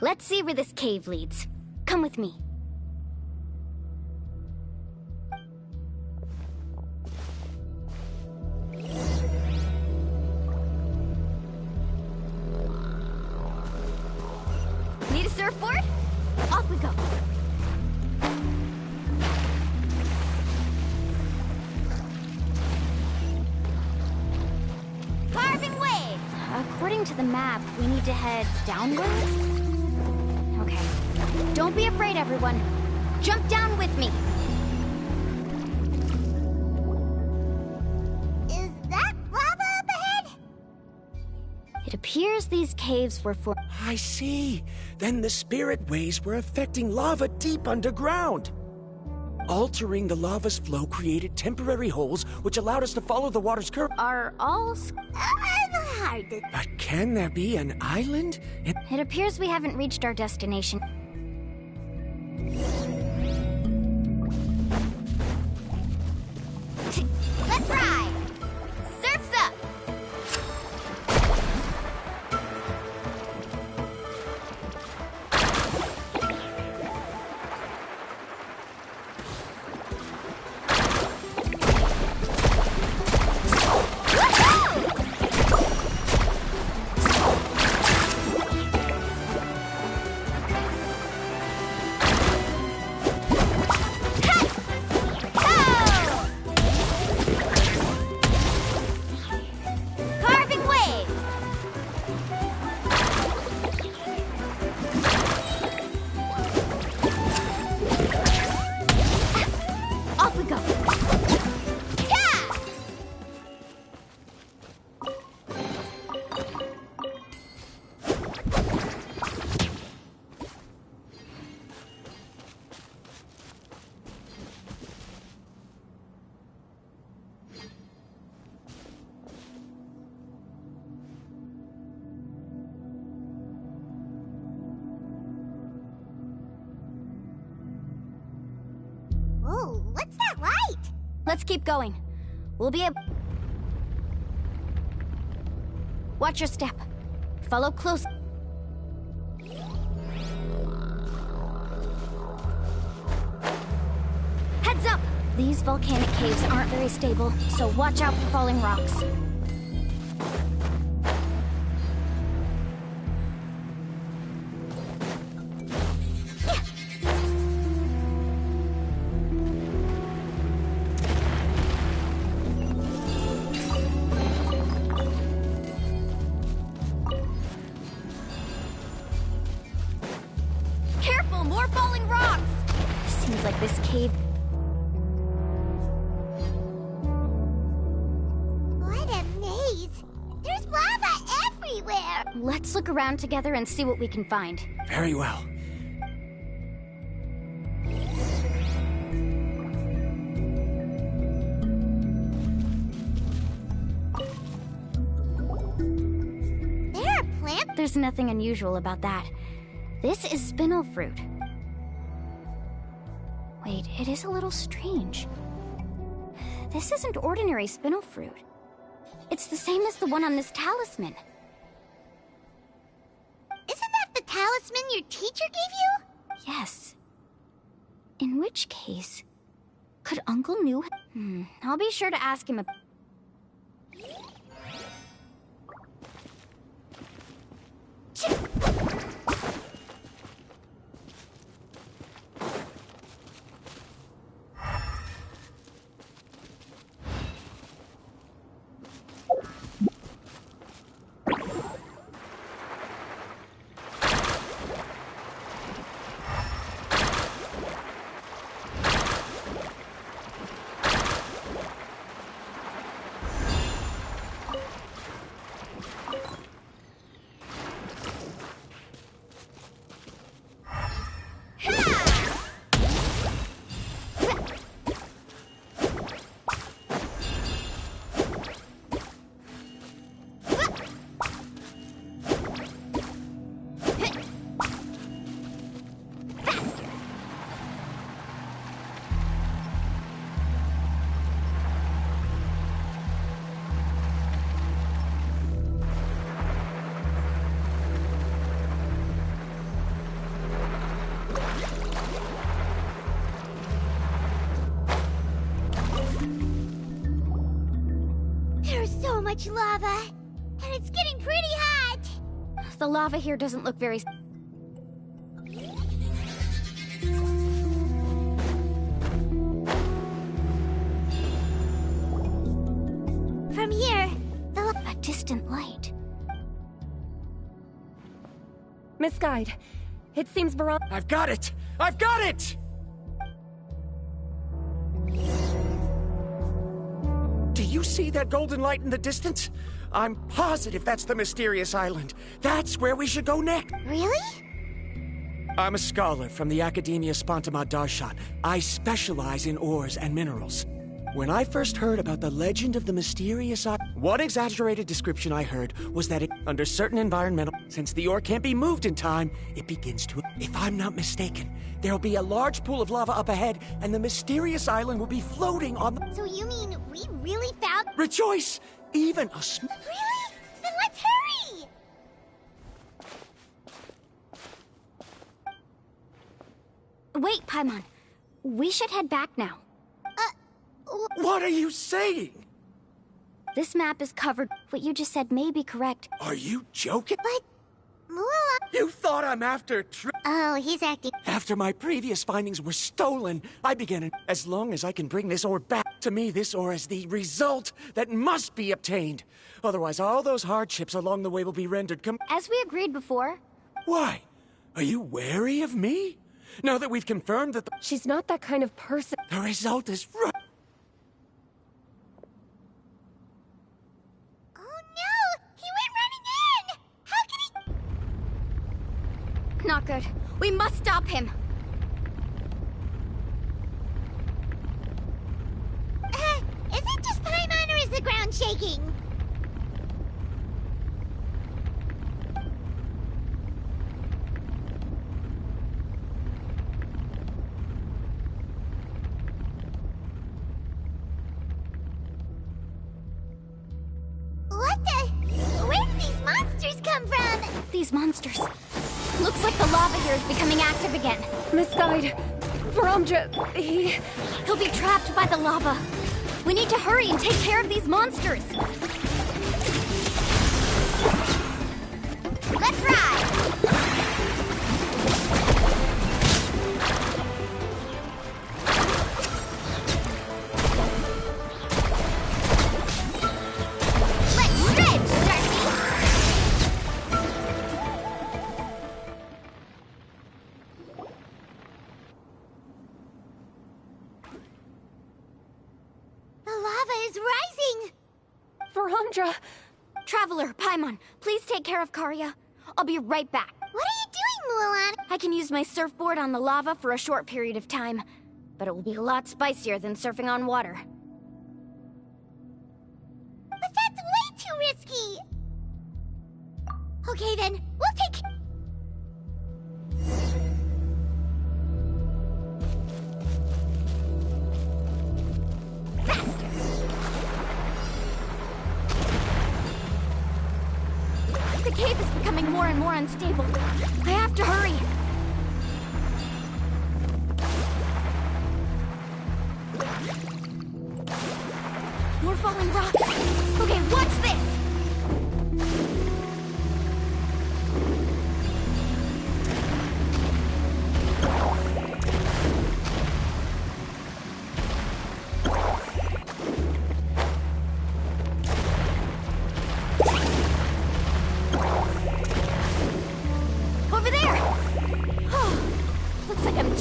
Let's see where this cave leads. Come with me. Need a surfboard? Off we go. Carving waves! According to the map, we need to head downward? Okay. Don't be afraid, everyone. Jump down with me. Is that lava up ahead? It appears these caves were for... I see. Then the spirit waves were affecting lava deep underground. Altering the lava's flow created temporary holes, which allowed us to follow the water's current. Are all... Hard to... But can there be an island? It appears we haven't reached our destination. Let's ride! Surf's up! Whoa, what's that light? Let's keep going. We'll be able... Watch your step. Follow close. Heads up! These volcanic caves aren't very stable, so watch out for falling rocks. Careful, more falling rocks! Seems like this cave... Let's look around together and see what we can find. Very well. There, plant. There's nothing unusual about that. This is spinel fruit. Wait, it is a little strange. This isn't ordinary spinel fruit. It's the same as the one on this talisman. Isn't that the talisman your teacher gave you? Yes. In which case, could Uncle New... I'll be sure to ask him Much lava, and it's getting pretty hot. The lava here doesn't look very... From here, a distant light. Miss Guide, it seems Veron... I've got it! I've got it! Do you see that golden light in the distance? I'm positive that's the mysterious island. That's where we should go next. Really? I'm a scholar from the Academia Spontima Darshan. I specialize in ores and minerals. When I first heard about the legend of the mysterious island, one exaggerated description I heard was that under certain environmental... Since the ore can't be moved in time, it begins to... If I'm not mistaken, there'll be a large pool of lava up ahead, and the mysterious island will be floating on the... So you mean we really found... Rejoice! Even a Really? Then let's hurry! Wait, Paimon. We should head back now. What are you saying? This map is covered. What you just said may be correct. Are you joking? But... Mulan... You thought I'm after Oh, he's acting... After my previous findings were stolen, I began as long as I can bring this ore back. To me, this ore is the result that must be obtained. Otherwise, all those hardships along the way will be rendered As we agreed before. Why? Are you wary of me? Now that we've confirmed that She's not that kind of person. The result is right. Oh no! He went running in! How can he... Not good. We must stop him. Is it just Paimon or is the ground shaking? What the... Where did these monsters come from? These monsters. Looks like the lava here is becoming active again. Miss Guide, Varamdra, He'll be trapped by the lava. We need to hurry and take care of these monsters. Let's ride! Let's stretch, Darcy! The lava is rising! Varamdra, Traveler, Paimon, please take care of Karya. I'll be right back. What are you doing, Mulan? I can use my surfboard on the lava for a short period of time, but it will be a lot spicier than surfing on water. But that's way too risky! Okay then, we'll take... The cave is becoming more and more unstable. I have to hurry. More falling rocks. Okay, what's this? Over there! Oh, looks like I'm...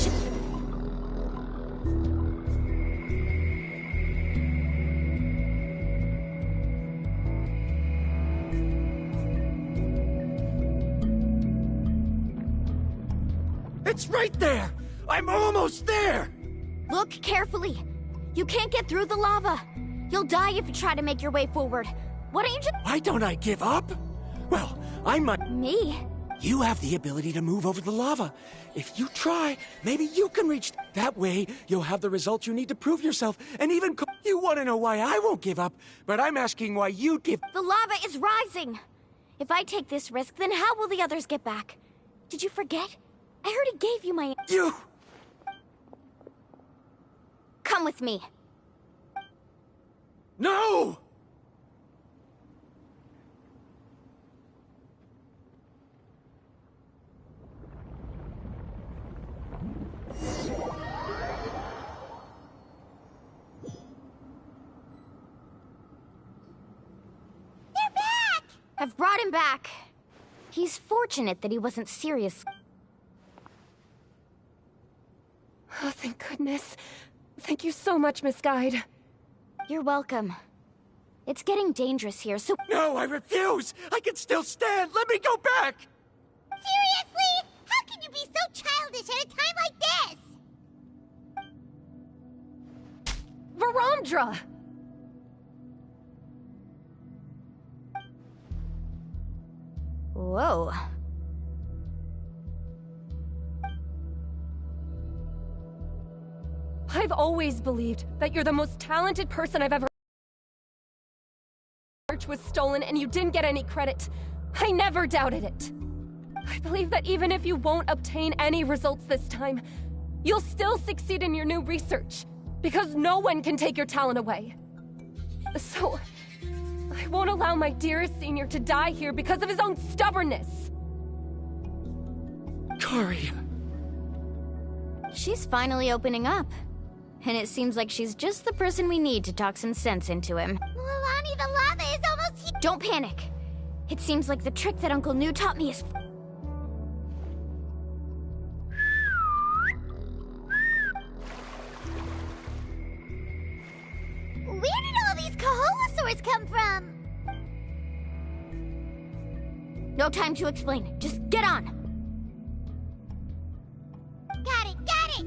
It's right there! I'm almost there! Look carefully. You can't get through the lava. You'll die if you try to make your way forward. Why don't you just... Why don't I give up? Well, I might... Me? You have the ability to move over the lava. If you try, maybe you can reach... That way, you'll have the results you need to prove yourself, and even... You want to know why I won't give up, but I'm asking why you'd give... The lava is rising! If I take this risk, then how will the others get back? Did you forget? I heard he gave you my... You... Come with me. No! I've brought him back. He's fortunate that he wasn't serious. Oh, thank goodness. Thank you so much, Miss Guide. You're welcome. It's getting dangerous here, so... No, I refuse! I can still stand! Let me go back! Seriously? How can you be so childish at a time like this? Verandra! Whoa. I've always believed that you're the most talented person I've ever... was stolen and you didn't get any credit. I never doubted it. I believe that even if you won't obtain any results this time, you'll still succeed in your new research, because no one can take your talent away. So, I won't allow my dearest senior to die here because of his own stubbornness. Karya. She's finally opening up. And it seems like she's just the person we need to talk some sense into him. Mulanni, the lava is almost here. Don't panic. It seems like the trick that Uncle New taught me is... Where did all these Kaholosaurs come from? No time to explain. Just get on. Got it, got it!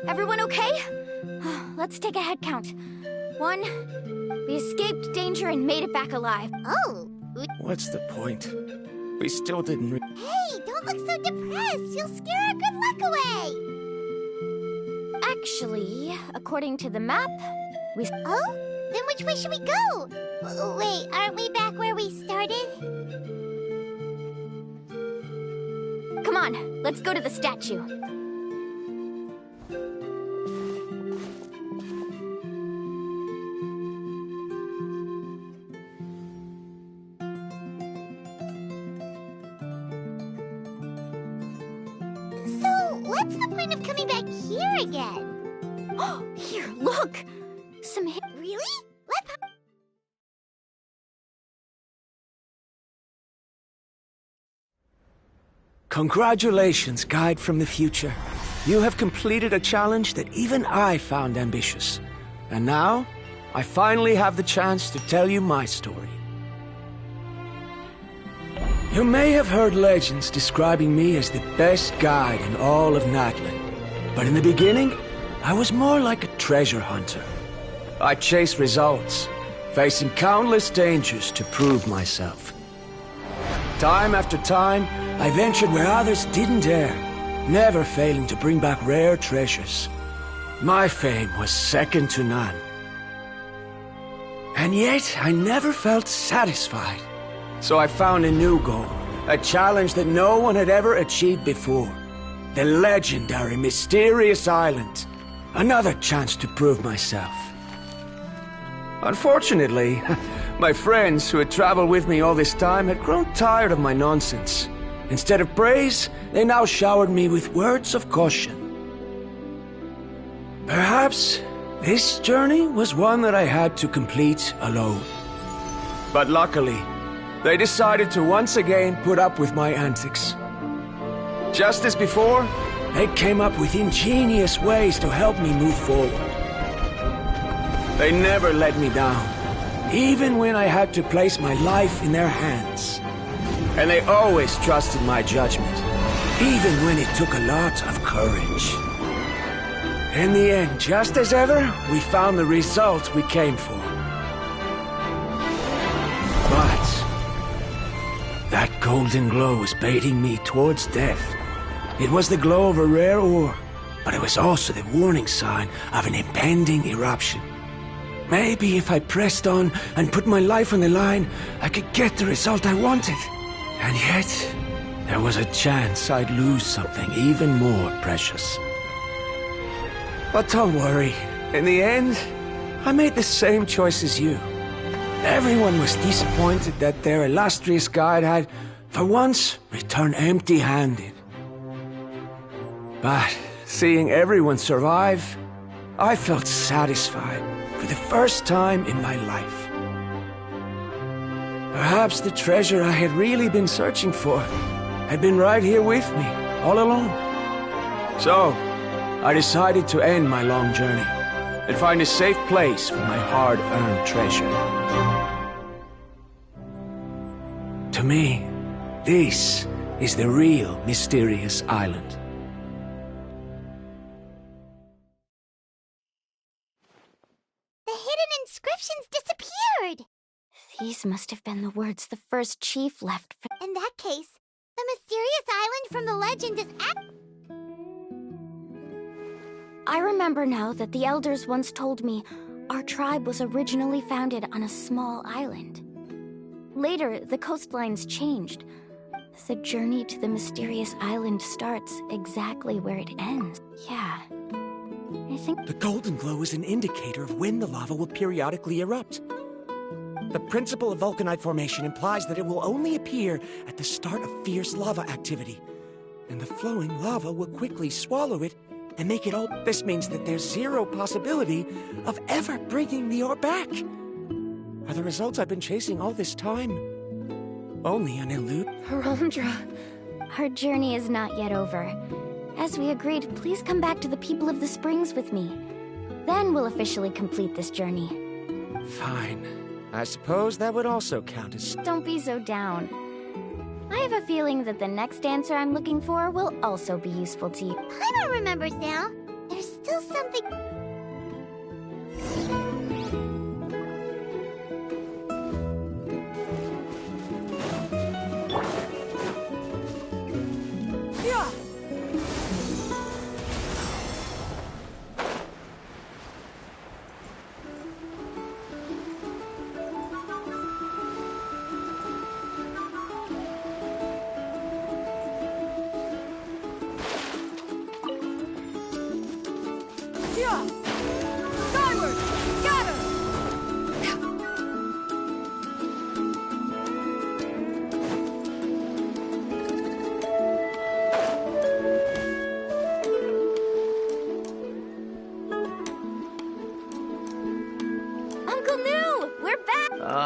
Everyone okay? Let's take a head count. 1, we escaped danger and made it back alive. Oh! What's the point? We still didn't Hey, don't look so depressed! You'll scare our good luck away! Actually, according to the map, we... Oh? Then which way should we go? Wait, aren't we back where we started? Come on, let's go to the statue. what's the point of coming back here again? Oh, here, look! Some Really? Congratulations, guide from the future. You have completed a challenge that even I found ambitious. And now, I finally have the chance to tell you my story. You may have heard legends describing me as the best guide in all of Natlan. But in the beginning, I was more like a treasure hunter. I chased results, facing countless dangers to prove myself. Time after time, I ventured where others didn't dare, never failing to bring back rare treasures. My fame was second to none. And yet, I never felt satisfied. So I found a new goal, a challenge that no one had ever achieved before. The legendary Mysterious Island. Another chance to prove myself. Unfortunately, my friends who had traveled with me all this time had grown tired of my nonsense. Instead of praise, they now showered me with words of caution. Perhaps this journey was one that I had to complete alone. But luckily, they decided to once again put up with my antics. Just as before, they came up with ingenious ways to help me move forward. They never let me down, even when I had to place my life in their hands. And they always trusted my judgment, even when it took a lot of courage. In the end, just as ever, we found the result we came for. But that golden glow was baiting me towards death. It was the glow of a rare ore, but it was also the warning sign of an impending eruption. Maybe if I pressed on and put my life on the line, I could get the result I wanted. And yet, there was a chance I'd lose something even more precious. But don't worry. In the end, I made the same choice as you. Everyone was disappointed that their illustrious guide had, for once, returned empty-handed. But seeing everyone survive, I felt satisfied for the first time in my life. Perhaps the treasure I had really been searching for had been right here with me, all along. So, I decided to end my long journey and find a safe place for my hard-earned treasure. To me, this is the real Mysterious Island. The hidden inscriptions disappeared! These must have been the words the first chief left for— In that case, the Mysterious Island from the legend is I remember now that the elders once told me our tribe was originally founded on a small island. Later, the coastlines changed. The journey to the Mysterious Island starts exactly where it ends. Yeah. I think the golden glow is an indicator of when the lava will periodically erupt. The principle of vulcanite formation implies that it will only appear at the start of fierce lava activity, and the flowing lava will quickly swallow it and make it all— This means that there's zero possibility of ever bringing the ore back. Are the results I've been chasing all this time only an illusion? Harondra, our journey is not yet over. As we agreed, please come back to the People of the Springs with me. Then we'll officially complete this journey. Fine. I suppose that would also count as— Don't be so down. I have a feeling that the next answer I'm looking for will also be useful to you. Paimon remembers now. There's still something... Yeah. Skyward! Scatter!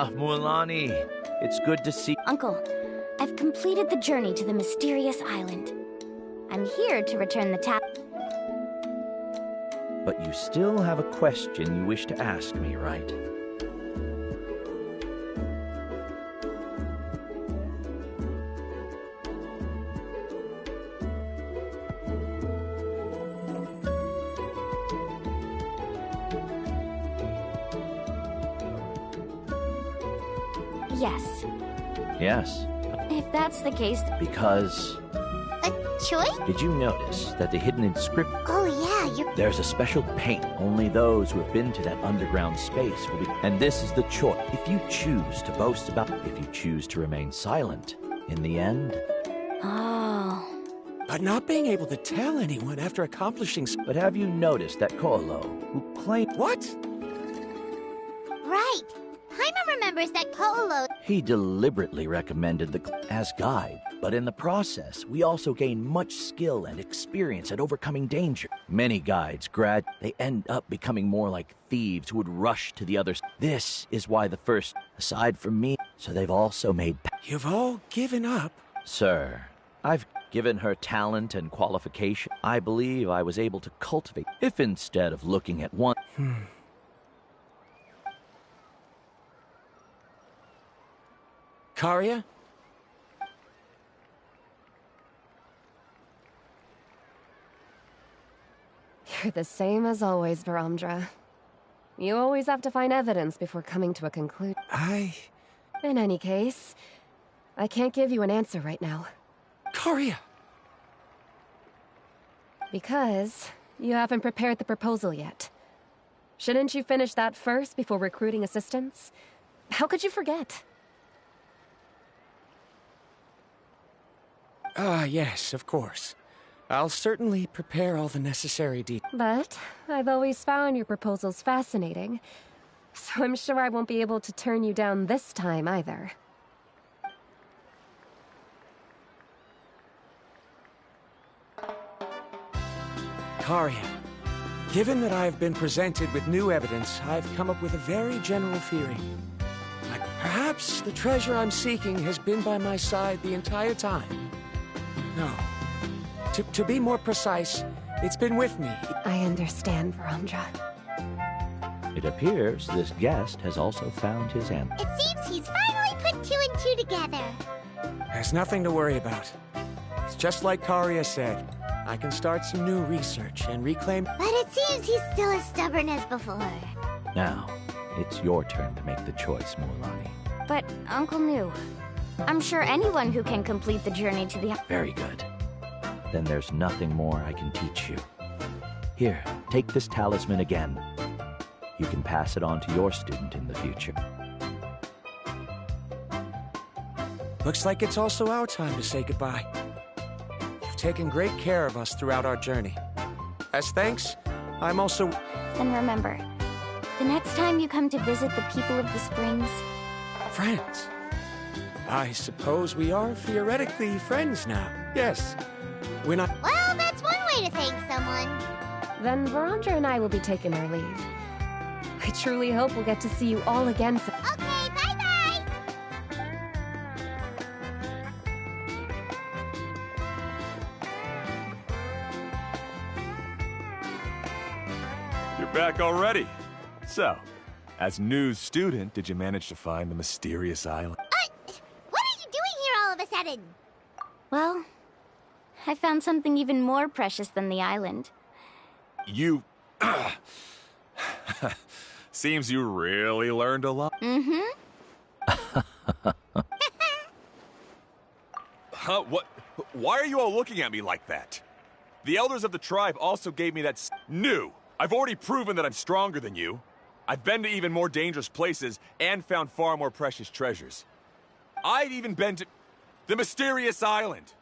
Ah, Mualani. It's good to see... Uncle, I've completed the journey to the mysterious island. I'm here to return the tap. But you still have a question you wish to ask me, right? Yes. Yes. If that's the case... Because... A choice? Did you notice that the hidden inscription... Oh yeah, There's a special paint. Only those who have been to that underground space will be... And this is the choice. If you choose to boast about... If you choose to remain silent, in the end... Oh... But not being able to tell anyone after accomplishing... But have you noticed that Koalo, who claimed... What? right. Paimon remembers that Koolo... He deliberately recommended the as guide, but in the process, we also gain much skill and experience at overcoming danger. Many guides they end up becoming more like thieves who would rush to the others. This is why the first, aside from me, so they've also made... You've all given up? Sir, I've given her talent and qualification. I believe I was able to cultivate, if instead of looking at one... Karia? You're the same as always, Varamdra. You always have to find evidence before coming to a conclusion. In any case, I can't give you an answer right now. Karia! Because you haven't prepared the proposal yet. Shouldn't you finish that first before recruiting assistants? How could you forget? Ah, yes, of course. I'll certainly prepare all the necessary details. But I've always found your proposals fascinating, so I'm sure I won't be able to turn you down this time either. Karia, given that I have been presented with new evidence, I've come up with a very general theory. Like, perhaps the treasure I'm seeking has been by my side the entire time. No. To be more precise, it's been with me. I understand, Varamdra. It appears this guest has also found his answer. It seems he's finally put two and two together. There's nothing to worry about. It's just like Karia said. I can start some new research and reclaim... But it seems he's still as stubborn as before. Now, it's your turn to make the choice, Mualani. But, Uncle New, I'm sure anyone who can complete the journey to the... Very good. Then there's nothing more I can teach you. Here, take this talisman again. You can pass it on to your student in the future. Looks like it's also our time to say goodbye. You've taken great care of us throughout our journey. As thanks, I'm also... Then remember, the next time you come to visit the people of the Springs... Friends? I suppose we are theoretically friends now. Yes. We're not... Well, that's one way to thank someone. Then Varamdra and I will be taking our leave. I truly hope we'll get to see you all again soon. Okay, bye-bye! You're back already. So, as new student, did you manage to find the mysterious island? What are you doing here all of a sudden? Well, I found something even more precious than the island. You... Seems you really learned a lot. Mm-hmm. Huh? What? Why are you all looking at me like that? The elders of the tribe also gave me that New! I've already proven that I'm stronger than you. I've been to even more dangerous places and found far more precious treasures. I've even been to... the mysterious island.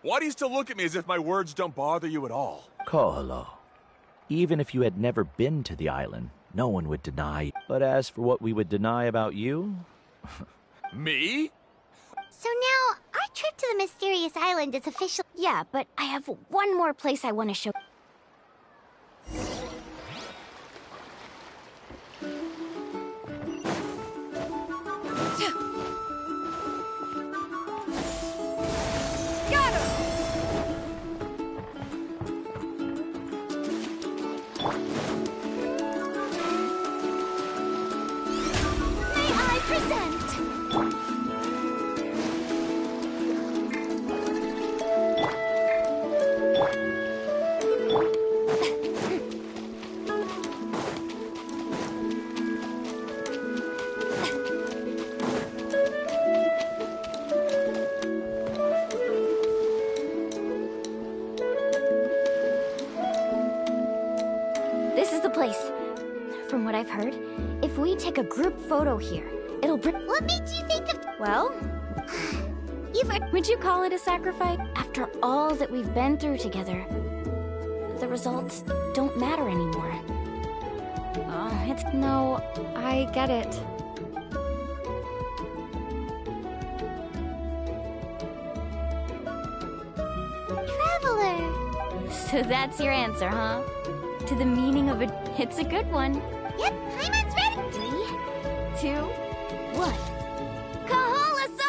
Why do you still look at me as if my words don't bother you at all? Koalo, even if you had never been to the island, no one would deny. But as for what we would deny about you... Me? So now, our trip to the mysterious island is official. Yeah, but I have one more place I want to show. scent. This is the place. From what I've heard, if we take a group photo here, it'll bring... What made you think of... Well... Would you call it a sacrifice? After all that we've been through together, the results don't matter anymore. It's... No, I get it. Traveler. So that's your answer, huh? To the meaning of it. It's a good one. Yep, Paimon's ready. 3, 2, 1. Kaholasaur!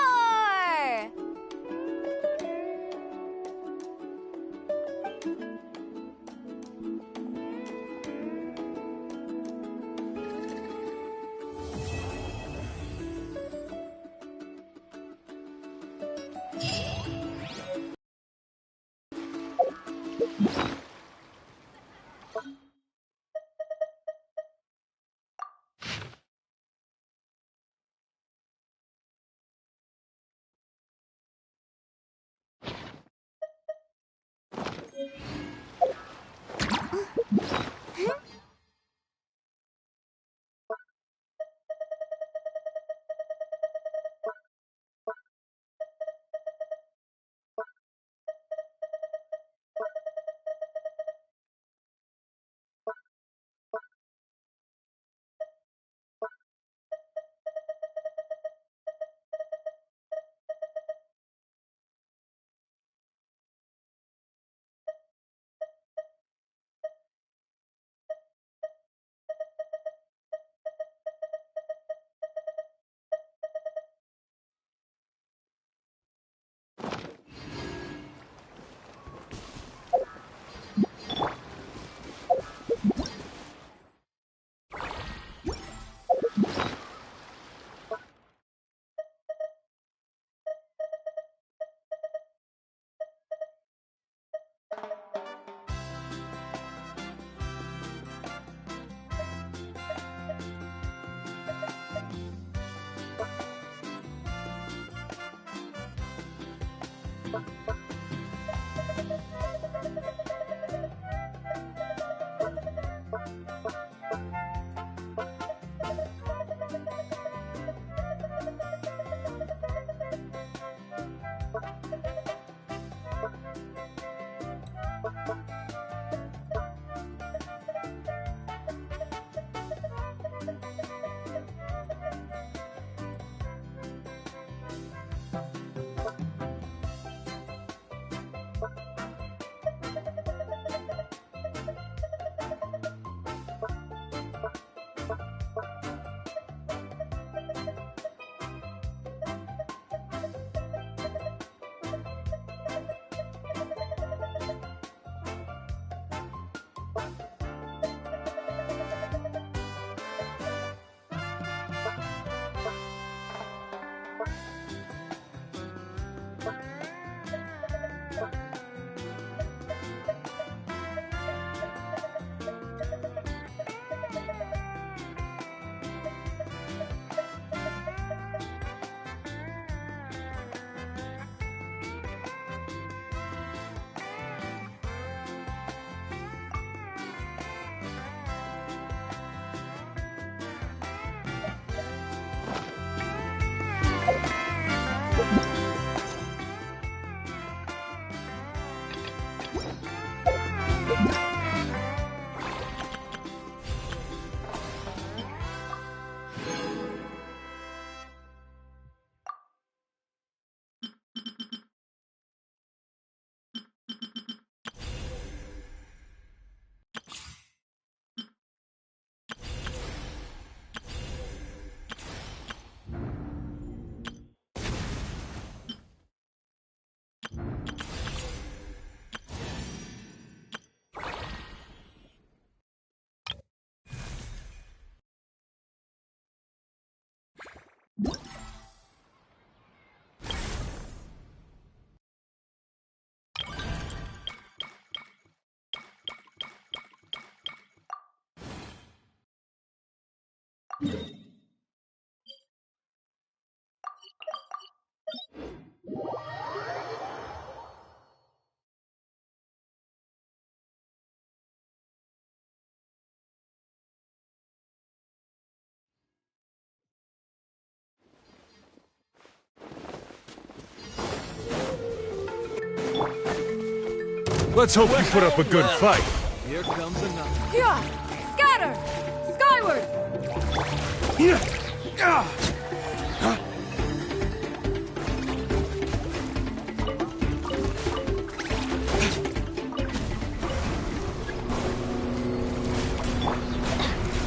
Let's hope you put up a good fight. Here comes another. Yeah! Scatter! Skyward!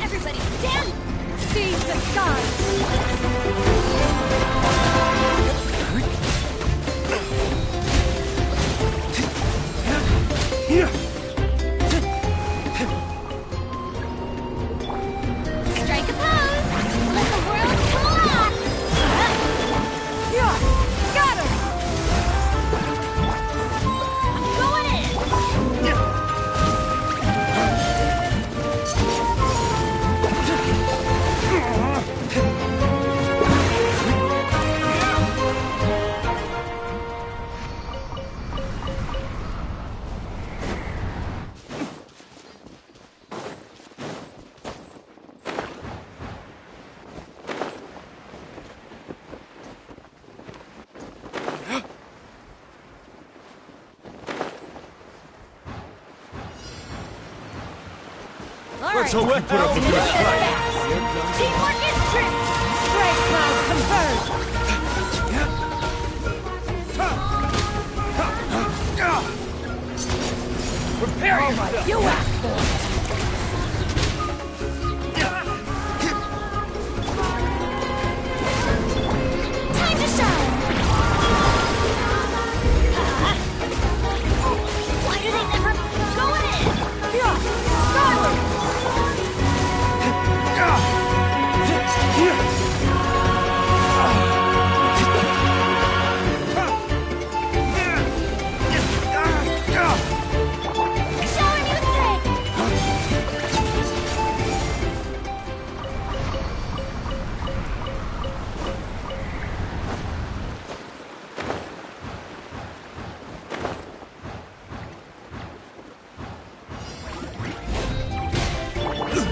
Everybody stand! Seize the skies! Strike a pose! Let the world come alive! Yeah! Scatter! I'm going in! Let's hope you put up a good fight. Teamwork is strict! Strike cloud confirmed! Prepare yourself! You asked for it! Time to shine! Why do they never go in? Yeah! Skyward! Showing you strength!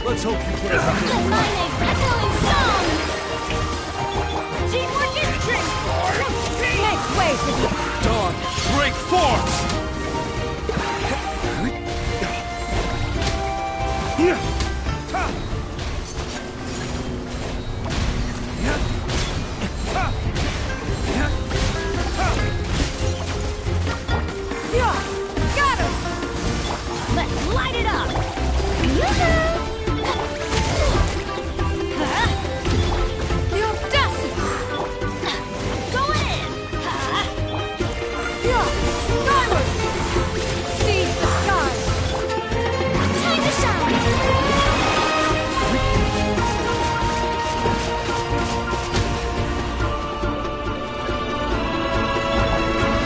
Let's hope you put up a good Let mine echoing song! Teamwork is strict! Make way for the dog. Break forth! Yeah! Scatter! Let's light it up! The audacity! Going in! Yeah! Skyward! Seize the skies! Time to shine!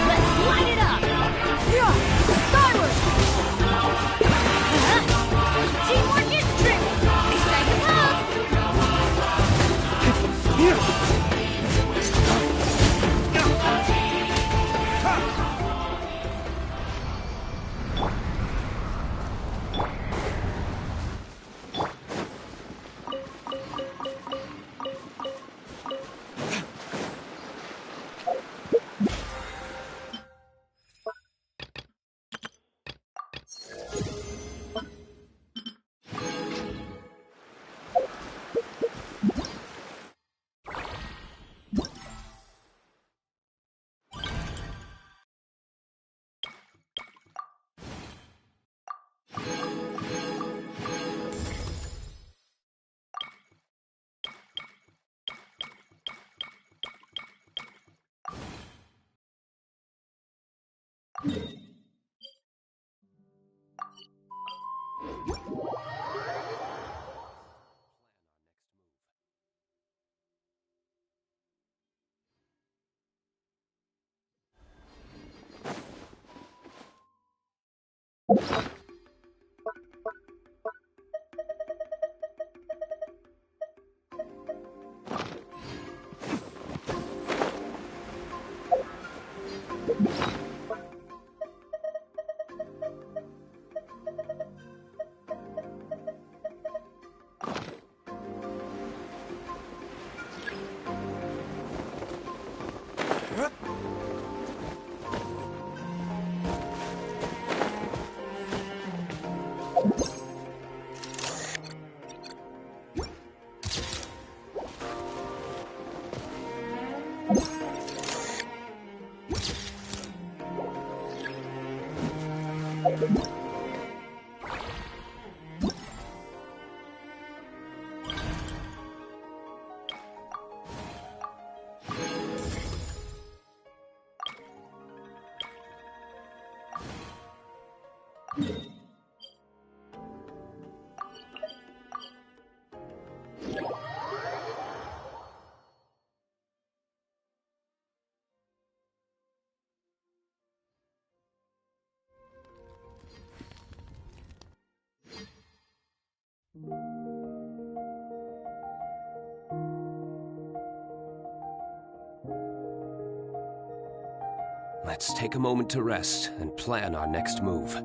Let's light it up! Yeah! Skyward! Teamwork is strict! Strike a pose! Let's take a moment to rest and plan our next move.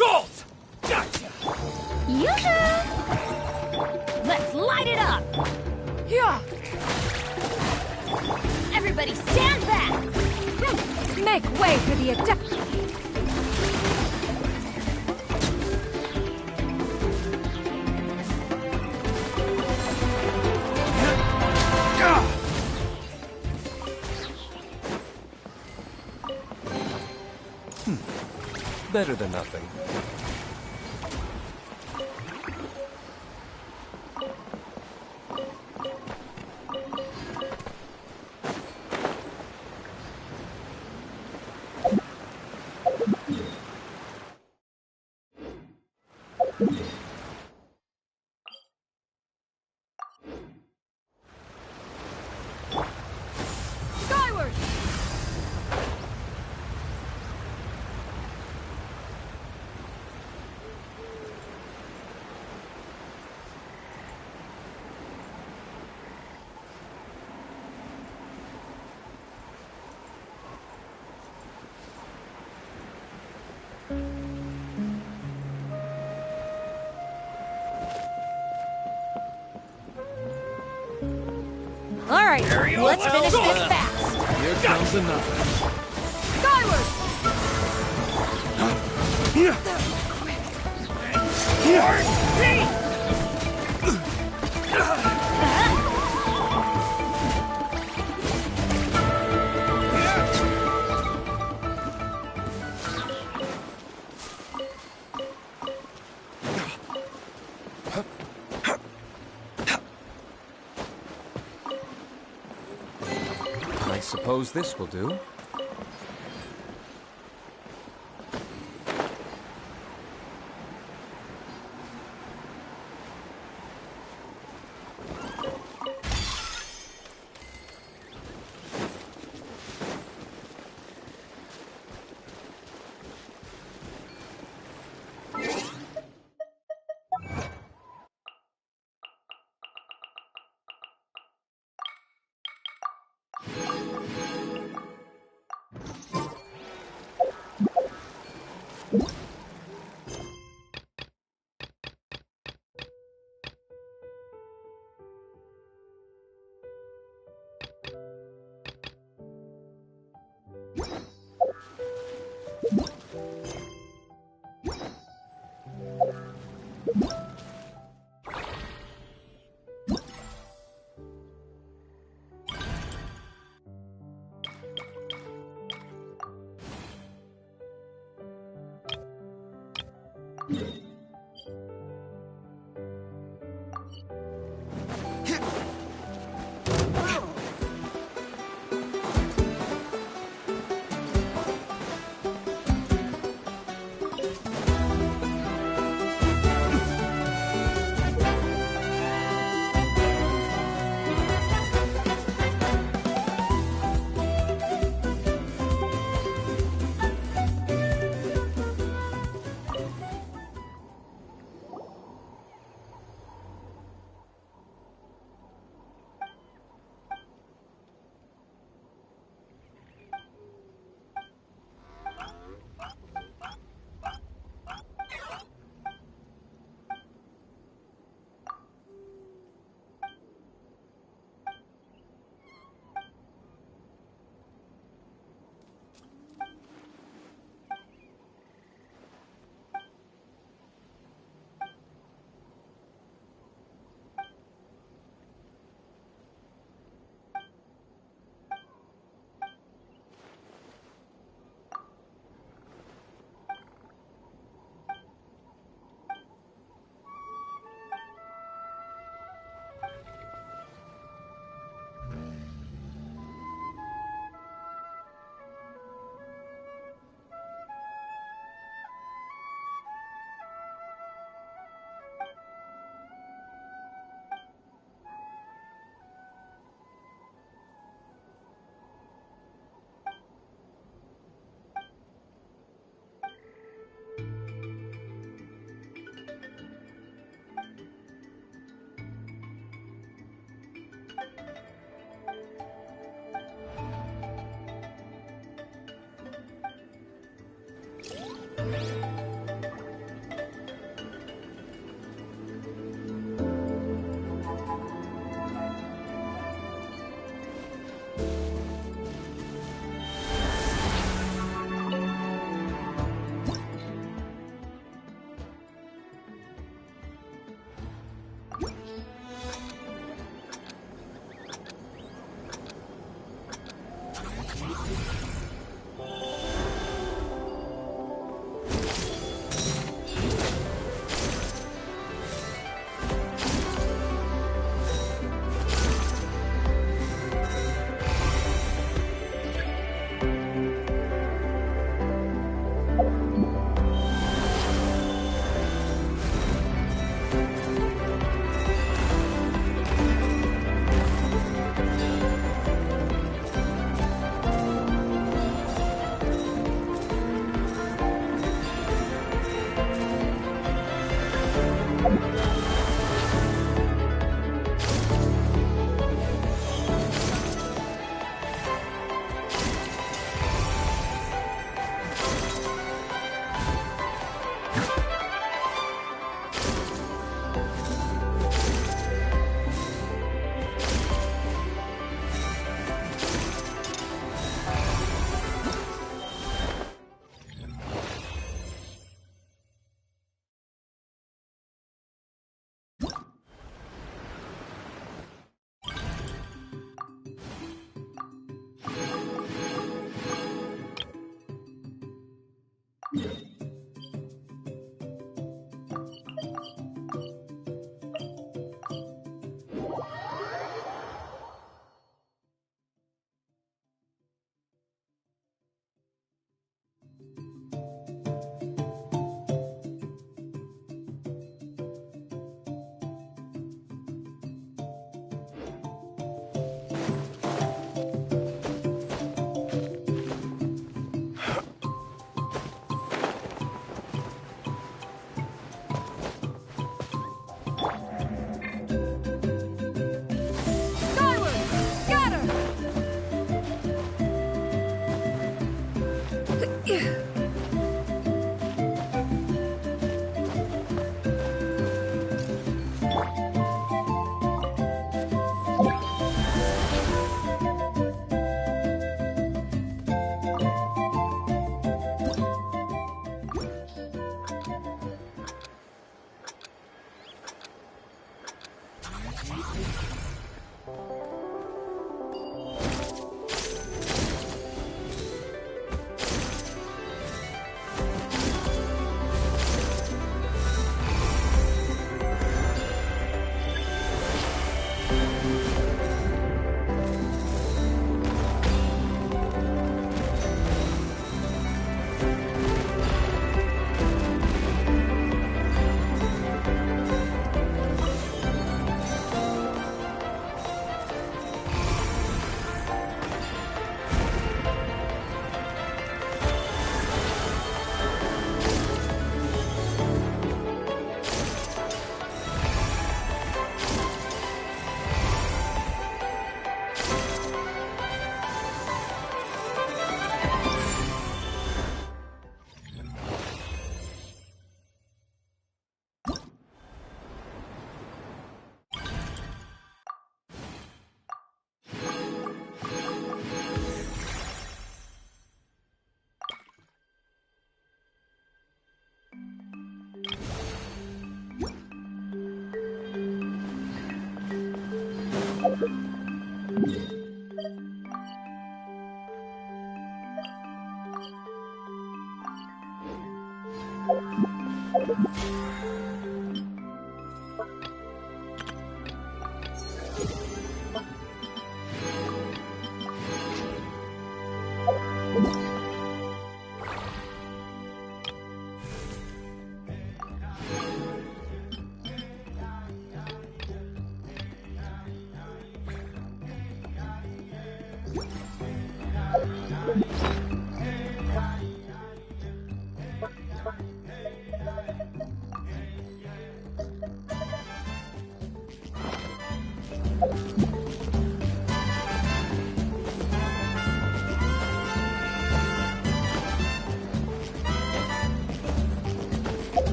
Assault! Gotcha! Yoo-hoo! Let's light it up! Yeah! Everybody stand back! Make way for the adept! Better than nothing. Skyward! All right, let's finish this fast. Here comes another. Skyward! I suppose this will do.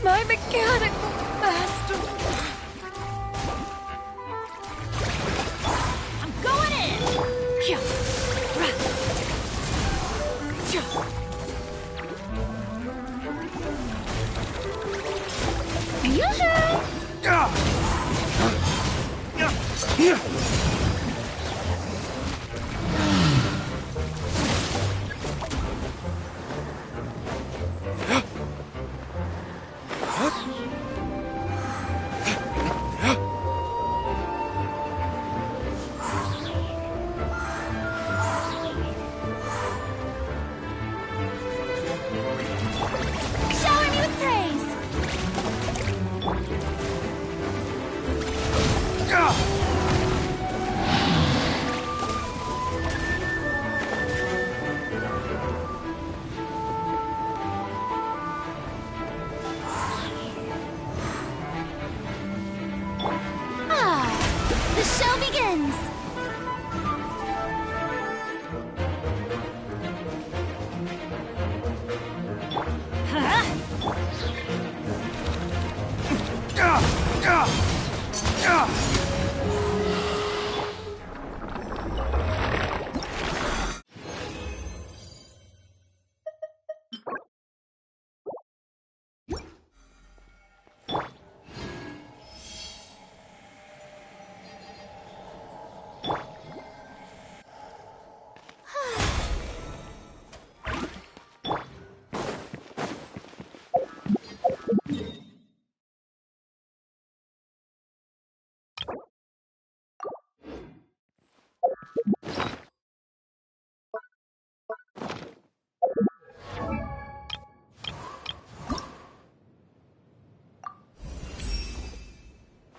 My mechanical master. I'm going in! Shower me with praise! The show begins!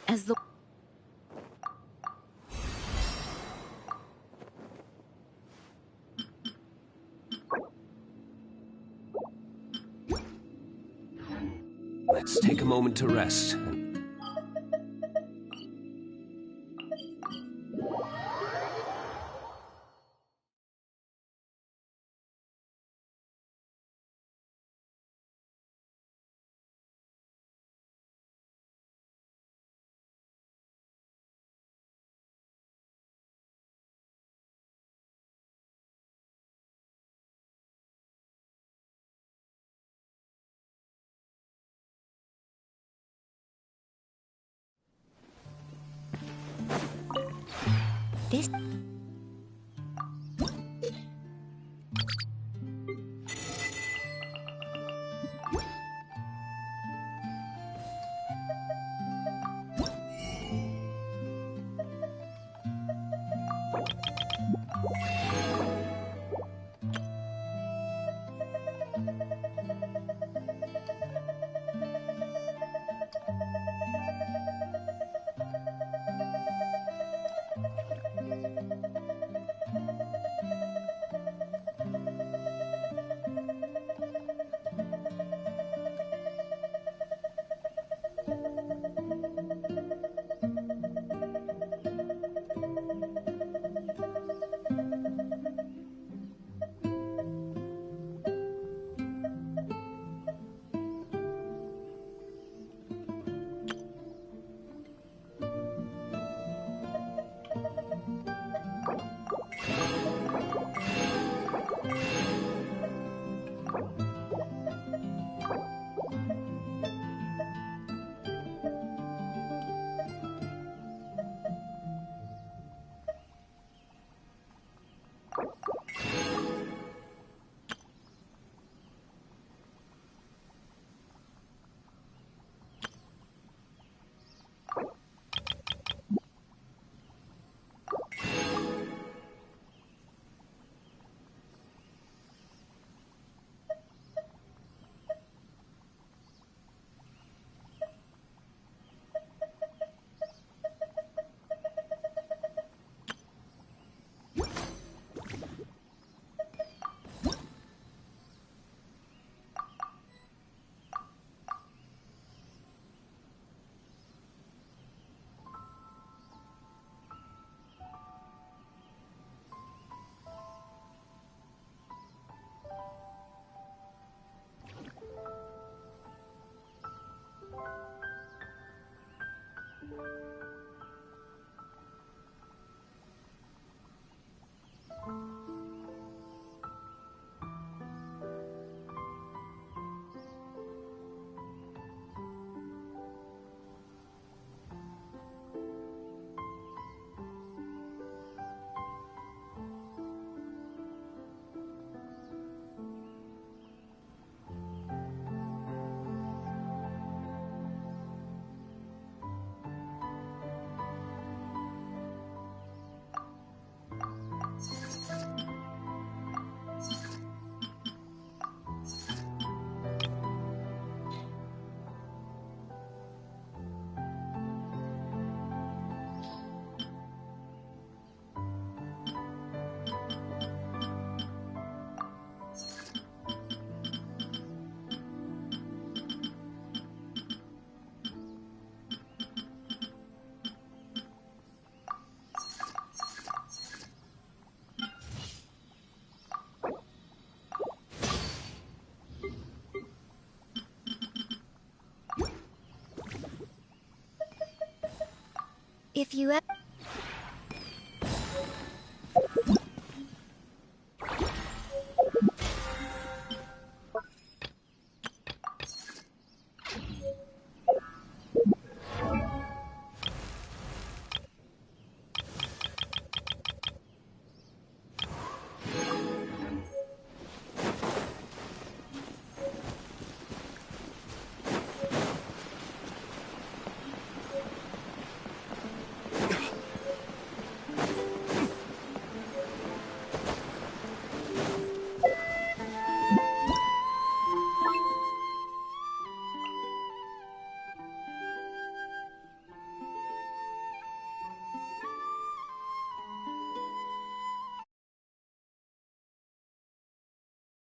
As the Let's take a moment to rest. This... If you